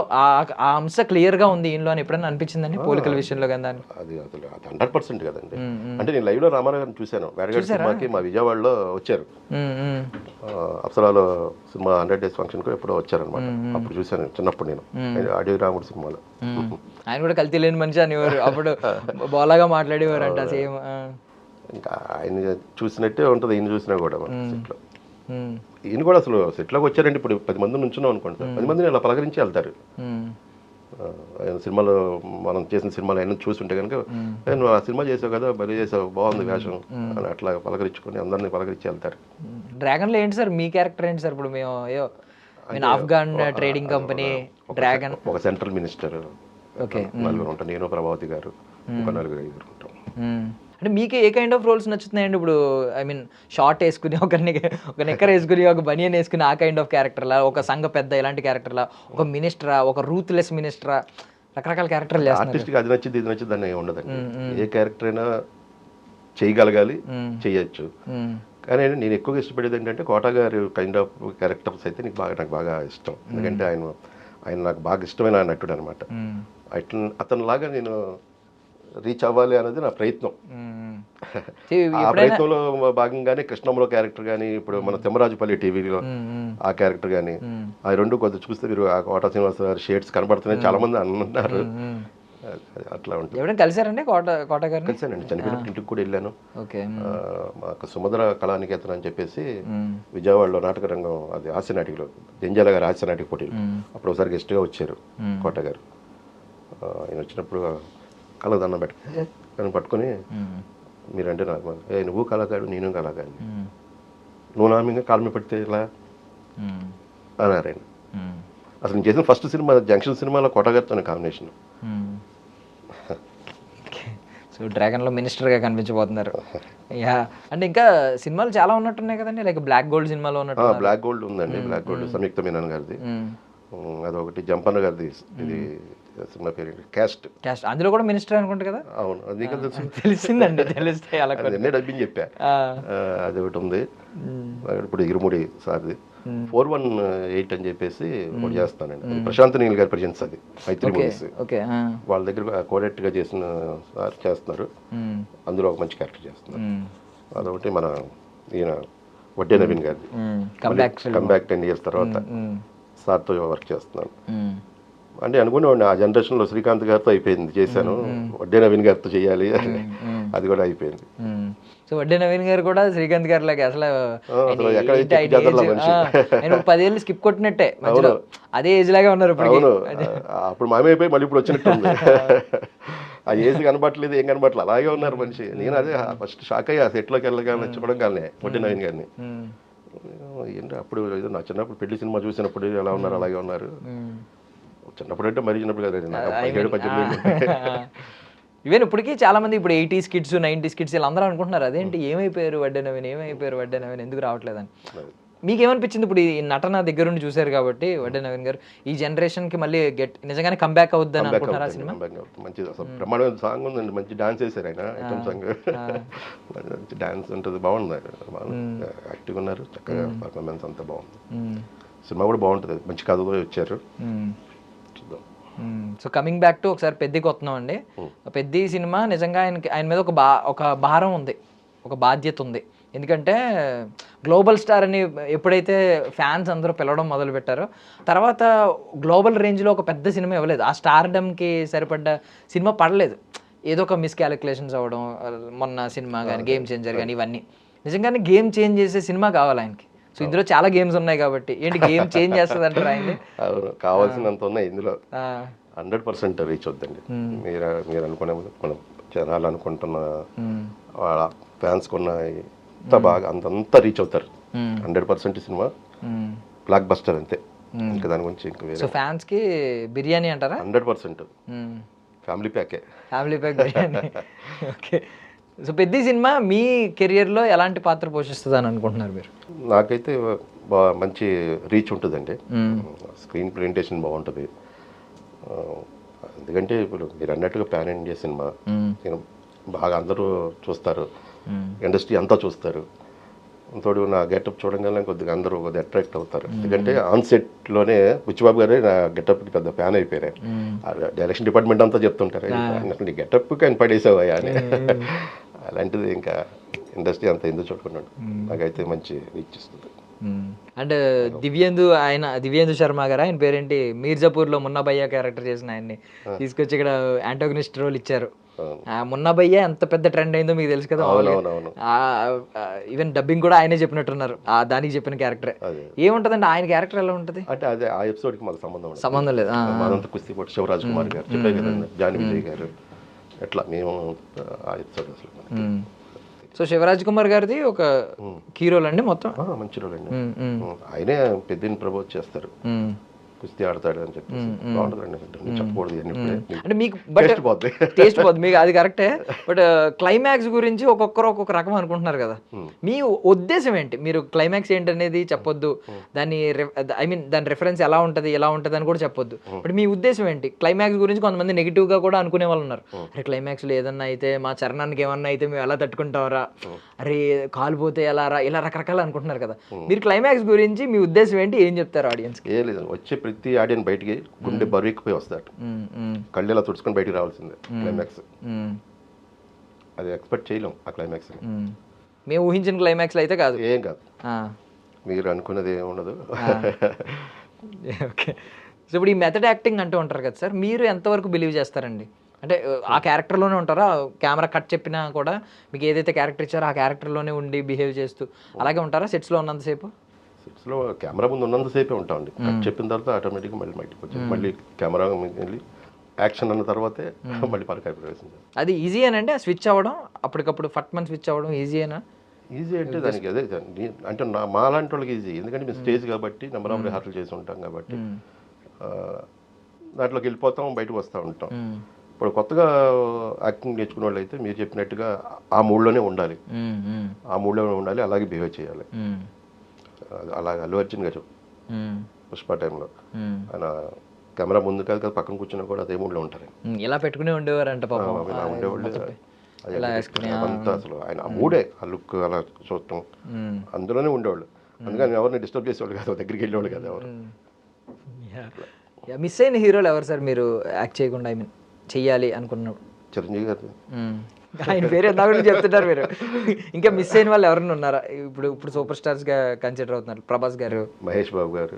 ఆ అంశ క్లియర్గా ఉంది ఈయనలో అని ఎప్పుడైనా అనిపించిందండి పోలికల విషయంలో? కానీ దాన్ని అది 100% కదండి. అంటే నేను లైవ్లో రామారావు గారిని చూశాను, వేడగడ్డ సినిమాకి మా విజయవాడలో వచ్చారు. అప్సరాలో సినిమా 100 days ఫంక్షన్కి ఎప్పుడో వచ్చారనమాట. అప్పుడు చూశాను చిన్నప్పుడు నేను ఆడియో రాముడు సినిమాలో. ఆయన కూడా కల్తీ లేని మనిషి అనేవారు, అప్పుడు బోలాగా మాట్లాడేవారు అంట సేమ్. ఇంకా ఆయన చూసినట్టే ఉంటుంది ఈయన చూసినా కూడా సెట్లో. ఈయన కూడా అసలు సెట్లోకి వచ్చారంటే ఇప్పుడు 10 మంది నుంచున్నాం అనుకోండి సార్, 10 మందిని అలా పలకరించి వెళ్తారు. ఆయన సినిమాలో మనం చేసిన సినిమాలో ఆయన చూస్తుంటే కనుక నువ్వు ఆ సినిమా చేసావు కదా, బలి చేసావు, బాగుంది వేషం అని అట్లా పలకరించుకొని అందరినీ పలకరించి వెళ్తారు. డ్రాగన్లో ఏంటి సార్ మీ క్యారెక్టర్ ఏంటి సార్? ఇప్పుడు మేము ఆఫ్ఘన్ ట్రేడింగ్ కంపెనీ డ్రాగన్, ఒక సెంట్రల్ మినిస్టర్, నలుగురు ఉంటాం, నేను ప్రభావతి గారు, ఒక 4-5 ఉంటాం. అంటే మీకు ఏ కైండ్ ఆఫ్ రోల్స్ నచ్చుతున్నాయండి? ఇప్పుడు ఐ మీన్ షార్ట్ వేసుకుని, ఒక నెక్కర్ వేసుకుని, ఒక బనియన్ వేసుకుని ఆ కైండ్ ఆఫ్ క్యారెక్టర్లా, ఒక సంఘ పెద్ద ఇలాంటి క్యారెక్టర్లా, ఒక మినిస్టరా, ఒక రూత్లెస్ మినిస్టరా, రకరకాల క్యారెక్టర్లు చేస్తారు. ఆర్టిస్ట్కి అది నచ్చింది ఇది నచ్చింది అని ఉండదండి. ఏ క్యారెక్టర్ అయినా చేయగలగాలి, చేయొచ్చు. కానీ నేను ఎక్కువగా ఇష్టపడేది ఏంటంటే కోట గారి కైండ్ ఆఫ్ క్యారెక్టర్స్ అయితే నాకు బాగా ఇష్టం. ఎందుకంటే ఆయన నాకు బాగా ఇష్టమైన నటుడు అనమాట. అతనిలాగా నేను రీచ్ అవ్వాలి అనేది నా ప్రయత్నం. ఆ ప్రయత్నంలో భాగంగానే కృష్ణంలో క్యారెక్టర్ కానీ, ఇప్పుడు మన తిమ్మరాజుపల్లి టీవీలో ఆ క్యారెక్టర్ కానీ, ఆ రెండు కొద్దిగా చూస్తే మీరు ఆ కోట శ్రీనివాస గారి షేడ్స్ కనబడుతున్నాయి చాలా మంది అన్నారు. అట్లా ఉంటుంది. ఎవరైనా కలిసారండి కోట గారు? కలిసానండి, చనిపోయిన ఇంటికి కూడా వెళ్ళాను. మాకు సుమధుర కళానికేతన్ అని చెప్పేసి విజయవాడలో నాటక రంగం, అది హాస్య నాటికలో జంజాల గారు హాస్య నాటిక పోటీలు, అప్పుడు ఒకసారి గెస్ట్గా వచ్చారు కోట గారు. ఆయన వచ్చినప్పుడు కళకు దండం కానీ పట్టుకొని, మీరంటే నాకు నువ్వు కళాకారు, నేను కళాకారు, నువ్వు నా మీద కాలు మీద పడితే ఇలా అన్నారు ఆయన. అసలు నేను చేసిన ఫస్ట్ సినిమా జంక్షన్ సినిమాలో కోటగారితోనే కాంబినేషన్. సో డ్రాగన్లో మినిస్టర్గా కనిపించబోతున్నారు. యా, అంటే ఇంకా సినిమాలు చాలా ఉన్నట్టున్నాయి కదండి, లైక్ బ్లాక్ గోల్డ్ సినిమాలో ఉన్నట్టు. బ్లాక్ గోల్డ్ ఉందండి, బ్లాక్ గోల్డ్ సంయుక్త మీనన్ గారిది, అదొకటి జంపన్న గారిది, ఇది సినిమా పేరు క్యాస్ట్. క్యాస్ట్ అందులో కూడా మినిస్టర్ అనుకుంటా కదా. అవును, అది నీకు తెలుసు. తెలిసిందండి, తెలిస్తే అలా అది ఎన్నే డబ్బింగ్ చెప్పా. అది ఒకటి ఉంది. ఇప్పుడు ఇరుముడి సార్ది 418 అని చెప్పేసి ఒకటి చేస్తానండి. అది ప్రశాంత్ నీల్ గారి ప్రజెన్స్, అది మైత్రి మూవీస్. వాళ్ళ దగ్గర కోడెక్ట్గా చేసిన సార్ చేస్తున్నారు. అందులో ఒక మంచి క్యారెక్టర్ చేస్తున్నారు. అదొకటి మన ఈయన వడ్డే నవీన్ గారిది కంబ్యాక్ 10 years తర్వాత సార్తో వర్క్ చేస్తున్నాను. అంటే అనుకునేవాడిని ఆ జనరేషన్లో శ్రీకాంత్ గారితో అయిపోయింది చేశాను, వడ్డే నవీన్ గారితో చేయాలి, అది కూడా అయిపోయింది. సో వడ్డే నవీన్ గారు కూడా శ్రీకాంత్ గారి లాగా అసలు ఆయన 10 ఏళ్ళు స్కిప్ కొట్టినట్టే మధ్యలో అదే ఏజ్ లాగా ఉన్నారు. అవును, అప్పుడు మామే అయిపోయి మళ్ళీ ఇప్పుడు వచ్చినట్టు ఉంది. ఆ ఏజ్ కనబట్టలేదు, ఏం కనబట్టలేదు, అలాగే ఉన్నారు మనిషి. నేను అదే ఫస్ట్ షాక్ అయ్యి ఆ సెట్లోకి వెళ్ళగానే చెప్పడం కానీ వడ్డే నవీన్ గారిని. ఏంటి అప్పుడు ఏదో నా చిన్నప్పుడు పెళ్లి సినిమా చూసినప్పుడు ఎలా ఉన్నారు అలాగే ఉన్నారు. చిన్నప్పుడు అంటే మరీ చిన్నప్పుడు కదా, 17-18. ఈవెన్ ఇప్పటికీ చాలా మంది ఇప్పుడు 80s కిడ్స్ 90s కిడ్స్ ఇలా అందరూ అనుకుంటున్నారు అదేంటి ఏమైపోయారు వడ్డే నవీన్, ఏమైపోయారు వడ్డే నవీన్, ఎందుకు రావట్లేదని. మీకేమనిపించింది ఇప్పుడు ఈ నటన దగ్గరుండి చూశారు కాబట్టి వడ్డే నవీన్ గారు ఈ జనరేషన్కి మళ్ళీ నిజంగానే కంబ్యాక్ అవుద్దని అనుకుంటున్నారా సినిమా? మంచిది, అసలు బ్రహ్మాండమైన సాంగ్ ఉందండి, మంచి డాన్స్ చేశారు ఆయన, ఐటమ్ సాంగ్, మంచి డాన్స్ ఉంటుంది, బాగుంది, యాక్టివ్ ఉన్నారు, చక్కగా పర్ఫార్మెన్స్ అంతా బాగుంది. సినిమా కూడా బాగుంటుంది, మంచి కథతో వచ్చారు. చూద్దాం. సో కమింగ్ బ్యాక్ టు ఒకసారి పెద్దికి వస్తున్నాం అండి. పెద్ది సినిమా నిజంగా ఆయన మీద ఒక భారం ఉంది, ఒక బాధ్యత ఉంది. ఎందుకంటే గ్లోబల్ స్టార్ అని ఎప్పుడైతే ఫ్యాన్స్ అందరూ పిలవడం మొదలు పెట్టారో తర్వాత గ్లోబల్ రేంజ్లో ఒక పెద్ద సినిమా ఇవ్వలేదు, ఆ స్టార్డమ్కి సరిపడ్డ సినిమా పడలేదు. ఏదో ఒక మిస్కాలిక్యులేషన్స్ అవ్వడం, మొన్న సినిమా కానీ గేమ్ చేంజర్ కానీ ఇవన్నీ నిజంగానే గేమ్ చేంజ్ చేసే సినిమా కావాలి ఆయనకి. సో ఇందులో చాలా గేమ్స్ ఉన్నాయి కాబట్టి ఏంటి గేమ్ చేంజ్ చేస్తుంది అంటారు ఆయన? అవును, కావాల్సినంత ఉన్నాయి ఇందులో, 100% రీచ్ అవుద్దండి. మీరు అనుకునే మనం జనాలు అనుకుంటున్న వాళ్ళ ఫ్యాన్స్ కొన్న అంత బాగా అంతా రీచ్ అవుతారు. 100% సినిమా బ్లాక్ బస్టర్ అంతే, ఇంకా దాని గురించి ఇంకా వేరే. సో ఫ్యాన్స్ కి బిర్యానీ అంటారా? 100% ఫ్యామిలీ ప్యాకే, family pack biryani. Okay. So పెద్ద సినిమా మీ కెరియర్లో ఎలాంటి పాత్ర పోషిస్తుంది అని అనుకుంటున్నారు మీరు? నాకైతే మంచి రీచ్ ఉంటుందండి, స్క్రీన్ ప్రెజెంటేషన్ బాగుంటుంది. ఎందుకంటే ఇప్పుడు మీరు అన్నట్టుగా పాన్ ఇండియా సినిమా, బాగా అందరూ చూస్తారు, ఇండస్ట్రీ అంతా చూస్తారు. తోడు నా గెటప్ చూడగానే కొద్దిగా అందరూ కొద్దిగా అట్రాక్ట్ అవుతారు. ఎందుకంటే ఆన్ సెట్లోనే బుచ్చిబాబు గారే నా గెటప్కి పెద్ద ఫ్యాన్ అయిపోయారు. డైరెక్షన్ డిపార్ట్మెంట్ అంతా చెప్తుంటారు, నీ గెటప్కి ఆయన పడేసావా అని. అలాంటిది ఇంకా ఇండస్ట్రీ అంతా ఎందుకు చూడుకున్నాడు, నాకైతే మంచి రీచ్ ఇస్తుంది. అండ్ దివ్యేందు శర్మ గారు, ఆయన పేరేంటి, మీర్జాపూర్లో మున్నాభయ్య క్యారెక్టర్ చేసిన ఆయన్ని తీసుకొచ్చి ఇక్కడ యాంటోగనిస్ట్ రోల్ ఇచ్చారు. మున్నాభయ్య ఎంత పెద్ద ట్రెండ్ అయిందో మీకు తెలుసు కదా. ఈవెన్ డబ్బింగ్ కూడా ఆయనే చెప్పినట్టున్నారు, దానికి చెప్పిన క్యారెక్టర్ ఏముంటదండి, ఆయన క్యారెక్టర్ ఎలా ఉంటుంది అంటే అదే ఆ ఎపిసోడ్కి మాకు సంబంధం లేదు. అనంత కుస్తీ పోటీ శివరాజ్ కుమార్ గారు చెప్పారు కదండి, జాని విజయ్ గారు, ఎట్లా మేము ఆ ఎపిసోడ్ అసలు. సో శివరాజ్ కుమార్ గారిది ఒక హీరోలు అండి మొత్తం, మంచి రోల్ అండి. ఆయనే పెద్దని ప్రపోజ్ చేస్తారు, కుస్తీ ఆడతాడు అని చెప్పి బాగుంటుందండి, చెప్పకూడదు అంటే మీకు. బట్ టేస్ట్ పోద్ది మీకు, అది కరెక్టే. బట్ క్లైమాక్స్ గురించి ఒక్కొక్కరు ఒక్కొక్క రకం అనుకుంటున్నారు కదా, మీ ఉద్దేశం ఏంటి? మీరు క్లైమాక్స్ ఏంటి అనేది చెప్పొద్దు, దాని రెఫరెన్స్ ఎలా ఉంటుంది అని కూడా చెప్పొద్దు. బట్ మీ ఉద్దేశం ఏంటి క్లైమాక్స్ గురించి? కొంతమంది నెగిటివ్ గా కూడా అనుకునే వాళ్ళు ఉన్నారు, అరే క్లైమాక్స్ లో ఏదన్నా అయితే మా చరణానికి ఏమన్నా అయితే మేము ఎలా తట్టుకుంటామరా, అరే కాలిపోతే ఎలా రా, ఇలా రకరకాలు అనుకుంటున్నారు కదా. మీరు క్లైమాక్స్ గురించి మీ ఉద్దేశం ఏంటి, ఏం చెప్తారు ఆడియన్స్? ఏ లేదు, వచ్చే ప్రతి ఆడియన్ బయటికి గుండె బరువుకిపోయి వస్తాడు, కళ్ళు ఇలా తుడుచుకొని బయటికి రావాల్సిందే. క్లైమాక్స్ అది ఎక్స్పెక్ట్ చేయలేం, ఆ క్లైమాక్స్ మేము ఊహించిన క్లైమాక్స్ అయితే కాదు, ఏం కాదు, మీరు అనుకున్నది ఏమి ఉండదు. ఓకే. సో ఇప్పుడు ఈ మెథడ్ యాక్టింగ్ అంటూ ఉంటారు కదా సార్, మీరు ఎంతవరకు బిలీవ్ చేస్తారండి? అంటే ఆ క్యారెక్టర్లోనే ఉంటారా, కెమెరా కట్ చెప్పినా కూడా మీకు ఏదైతే క్యారెక్టర్ ఇచ్చారో ఆ క్యారెక్టర్లోనే ఉండి బిహేవ్ చేస్తూ అలాగే ఉంటారా సెట్స్లో ఉన్నంతసేపు? సెట్స్లో కెమెరా ముందు ఉన్నంతసేపే ఉంటామండి, కట్ చెప్పిన తర్వాత ఆటోమేటిక్గా మళ్ళీ బయటకు వచ్చి మళ్ళీ కెమెరా వెళ్ళి యాక్షన్ అన్న తర్వాతే మళ్ళీ పరకాయ ప్రవేశం. అది ఈజీ అనండి స్విచ్ అవ్వడం, అప్పటికప్పుడు ఫట్మన్ స్విచ్ అవ్వడం ఈజీయేనా? ఈజీ అంటే దానికి అదే అంటే మా లాంటి వాళ్ళకి ఈజీ, ఎందుకంటే మేము స్టేజ్ కాబట్టి నెంబర్ ఆఫ్ రిహార్సల్ చేసి ఉంటాం కాబట్టి దాంట్లోకి వెళ్ళిపోతాం, బయటకు వస్తూ ఉంటాం. ఇప్పుడు కొత్తగా యాక్టింగ్ నేర్చుకునే వాళ్ళు అయితే మీరు చెప్పినట్టుగా ఆ మూడ్లోనే ఉండాలి, అలాగే బిహేవ్ చేయాలి. అలాగే అల్లు అర్జున్ గారు పుష్ప టైంలో ఆయన కెమెరా ముందు కాదు కదా పక్కన కూర్చున్నా కూడా అదే మూడ్లో ఉంటారు. ఇలా పెట్టుకుని ఉండేవారంట పాపం. ఇలా ఉండేవాళ్ళు. అది ఇలా వేసుకుని అంతా అసలు ఆయన ఆ మూడే ఆ లుక్ అలా చూడటం అందులోనే ఉండేవాళ్ళు. అందుకని ఎవరిని డిస్టర్బ్ చేసేవాళ్ళు కాదు, దగ్గరికి వెళ్ళేవాళ్ళు కదా ఎవరు. మిస్ అయిన హీరోలు ఎవరు సార్ మీరు యాక్ట్ చేయకుండా, ఐ మీన్ చెయ్యాలి అనుకున్నప్పుడు? చిరంజీవి గారు. ఆయన పేరు ఎంత గురించి చెప్తున్నారు మీరు. ఇంకా మిస్ అయిన వాళ్ళు ఎవరైనా ఉన్నారా ఇప్పుడు సూపర్ స్టార్స్ గా కన్సిడర్ అవుతున్నారు? ప్రభాస్ గారు, మహేష్ బాబు గారు,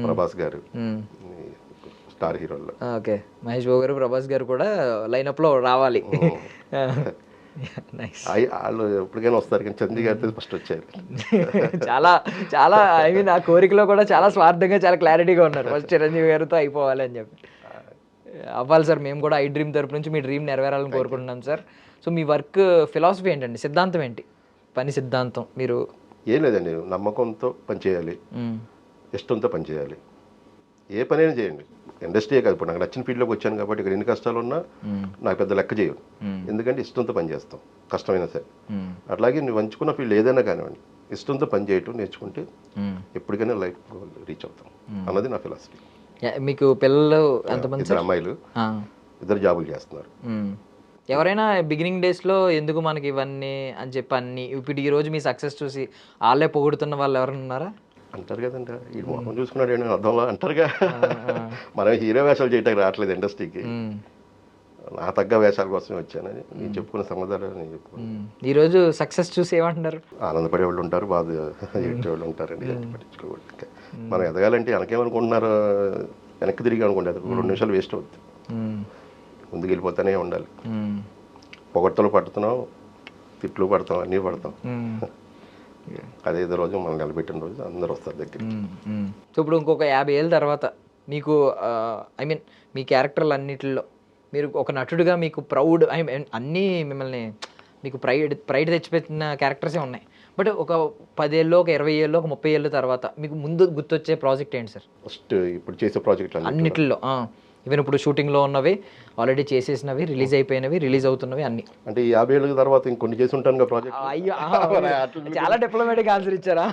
ప్రభాస్ గారు స్టార్ హీరోల్లో. ఓకే, మహేష్ బాబు గారు, ప్రభాస్ గారు కూడా లైనప్ లో రావాలి. వాళ్ళు ఎప్పటికైనా వస్తారు కానీ చంద్రీ గారితో ఫస్ట్ వచ్చారు. చాలా చాలా ఐ మీన్ ఆ కోరికలో కూడా చాలా స్వార్థంగా చాలా క్లారిటీగా ఉన్నారు. ఫస్ట్ చిరంజీవి గారితో అయిపోవాలి అని చెప్పి. అవ్వాలి సార్, మేము కూడా ఐ డ్రీమ్ తరపు నుంచి మీ డ్రీమ్ నెరవేరాలని కోరుకుంటున్నాం సార్. సో మీ వర్క్ ఫిలాసఫీ ఏంటండి, సిద్ధాంతం ఏంటి, పని సిద్ధాంతం? మీరు ఏం లేదండి, నమ్మకంతో పనిచేయాలి, ఇష్టంతో పనిచేయాలి, ఏ పనైనా చేయండి. ఇండస్ట్రీయే కాదు, ఇప్పుడు నాకు నచ్చిన ఫీల్డ్లోకి వచ్చాను కాబట్టి ఇక్కడ ఎన్ని కష్టాలు ఉన్నా నాకు పెద్ద లెక్క చేయవు. ఎందుకంటే ఇష్టంతో పని చేస్తాం కష్టమైనా సరే. అట్లాగే నువ్వు ఎంచుకున్న ఫీల్డ్ ఏదైనా కానివ్వండి, ఇష్టంతో పని చేయటం నేర్చుకుంటే ఎప్పటికైనా లైఫ్ గోల్ రీచ్ అవుతాం అన్నది నా ఫిలాసఫీ. మీకు పిల్లలు ఎంతమంది? 2 అమ్మాయిలు, 2 జాబులు చేస్తున్నారు. ఎవరైనా బిగినింగ్ డేస్లో ఎందుకు మనకి ఇవన్నీ అని చెప్పి అన్ని ఇప్పుడు ఈ రోజు మీ సక్సెస్ చూసి వాళ్ళే పొగుడుతున్న వాళ్ళు ఎవరైనా ఉన్నారా? అంటారు కదండి, ఈ మొహం చూసుకున్నాడు ఏంటి అర్థంలో అంటారుగా. మనం హీరో వేషాలు చేయడానికి రావట్లేదు ఇండస్ట్రీకి, నా తగ్గ వేషాల కోసం వచ్చానని నేను చెప్పుకున్న సమాధానం నేను చెప్పుకున్నాను. ఈరోజు సక్సెస్ చూసి ఏమంటున్నారు? ఆనందపడే వాళ్ళు ఉంటారు, బాధ వాళ్ళు ఉంటారండి. పట్టించుకోవాలి. మనం ఎదగాలంటే వెనకేమనుకుంటున్నారు, వెనక్కి తిరిగి అనుకుంటే 2 నిమిషాలు వేస్ట్ అవుతుంది. ముందుకు వెళ్ళిపోతానే ఉండాలి. పొగట్టలు పడుతున్నాం, తిట్లు పడతాం, అన్నీ పడతాం. అదే రోజు మనం నిలబెట్టిన రోజు అందరూ వస్తారు దగ్గరికి. సో ఇప్పుడు ఇంకొక 50 ఏళ్ళ తర్వాత మీకు ఐ మీన్ మీ క్యారెక్టర్లు అన్నిటిలో మీరు ఒక నటుడిగా మీకు ప్రౌడ్, ఐ మీన్ అన్నీ మిమ్మల్ని మీకు ప్రైడ్ తెచ్చిపెట్టిన క్యారెక్టర్సే ఉన్నాయి. బట్ ఒక 10 ఏళ్ళు, ఒక 20 ఏళ్ళు, ఒక 30 ఏళ్ళ తర్వాత మీకు ముందు గుర్తొచ్చే ప్రాజెక్ట్ ఏంటి సార్? ఫస్ట్ ఇప్పుడు చేసే ప్రాజెక్ట్ అన్నిటిలో ఈవెన్ ఇప్పుడు షూటింగ్లో ఉన్నవి, ఆల్రెడీ చేసేసినవి, రిలీజ్ అయిపోయినవి, రిలీజ్ అవుతున్నవి అన్ని. అంటే ఈ 50 ఏళ్ళ తర్వాత ఇంకొన్ని చేసి ఉంటాను ప్రాజెక్ట్. అయ్యో, చాలా డిప్లొమాటిక్ ఆన్సర్ ఇచ్చారా?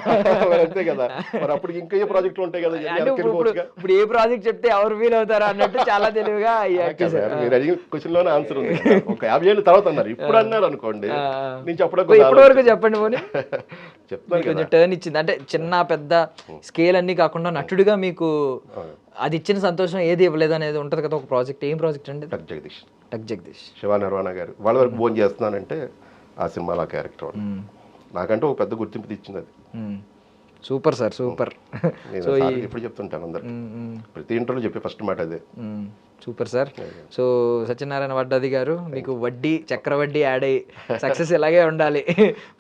అంతే కదా, మరి అప్పుడు ఇంకా ఏ ప్రాజెక్టులు ఉంటాయి కదా. ఇప్పుడు ఏ ప్రాజెక్ట్ చెప్తే ఎవరు ఫీల్ అవుతారా అన్నట్టు చాలా తెలివిగా మీరు అడిగిన క్వశ్చన్ లోనే ఆన్సర్ ఉంది. ఒక 50 ఏళ్ళ తర్వాత అన్నారు, ఇప్పుడు అన్నారు అనుకోండి, నేను చెప్పడం ఇప్పటి వరకు చెప్పండి పోనీ. చెప్తాను కొంచెం టర్న్ ఇచ్చింది అంటే చిన్న పెద్ద స్కేల్ అన్ని కాకుండా నటుడిగా మీకు అది ఇచ్చిన సంతోషం ఏది ఇవ్వలేదు అనేది ఉంటుంది కదా ఒక ప్రాజెక్ట్. ఏం ప్రాజెక్ట్ అండి? టక్ జగదీష్ శివ నిర్వాణ గారు వాళ్ళ వరకు ఫోన్ చేస్తున్నానంటే ఆ సినిమాలో ఆ క్యారెక్టర్ నాకంటే ఒక పెద్ద గుర్తింపు ఇచ్చింది అది. Super sir, super. నేను ఎప్పుడు చెప్తుంటాను అందరు, ప్రతి ఇంటర్వ్యూలో చెప్పే ఫస్ట్ మాట అదే. Super sir. So Satyanarayana Vaddadi గారు, మీకు వడ్డీ చక్రవడ్డీ యాడ్ అయ్యి సక్సెస్ ఇలాగే ఉండాలి.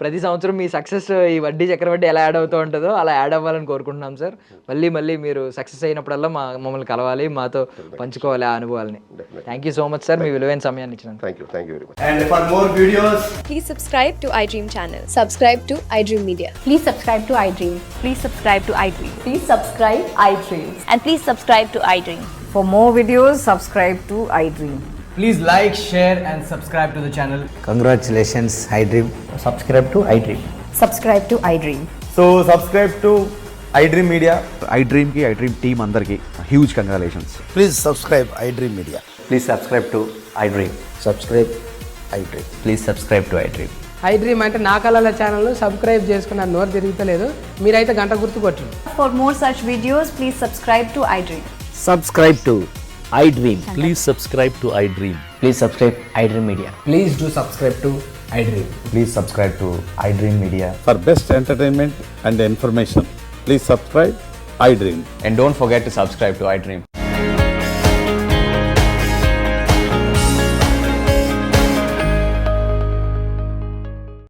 ప్రతి సంవత్సరం మీ సక్సెస్ ఈ వడ్డీ చక్రవడ్డీ ఎలా యాడ్ అవుతూ ఉంటుందో అలా యాడ్ అవ్వాలని కోరుకుంటున్నాం సార్. మళ్ళీ మీరు సక్సెస్ అయినప్పుడల్లా మమ్మల్ని కలవాలి, మాతో పంచుకోవాలి ఆ అనుభవాలని. Thank you so much sir, మీ విలువైన సమయాన్ని ఇచ్చినందుకు. Thank you very much. And for more videos, please subscribe to iDream channel. Subscribe to iDream Media. Please subscribe to iDream. Please subscribe to iDream. Please subscribe iDream. And please subscribe to iDream. For more videos, subscribe to iDream. please like, share and subscribe to the channel. Congratulations, iDream. Subscribe to iDream. Subscribe to iDream. So subscribe to iDream Media. iDream ki iDream team andarki huge congratulations. Please subscribe iDream Media. Please subscribe to iDream. Subscribe iDream. Please subscribe to iDream. iDream అంటే నా కళల channel subscribe చేసుకున్న నోరు తిరుగుతలేదు, మీరైతే గంట గుర్తు కొట్టండి. For more such videos, please subscribe to iDream. Subscribe to iDream. Please subscribe to iDream. Please subscribe iDream Media. Please do subscribe to iDream. Please subscribe to iDream Media. For best entertainment and information, please subscribe iDream. And don't forget to subscribe to iDream.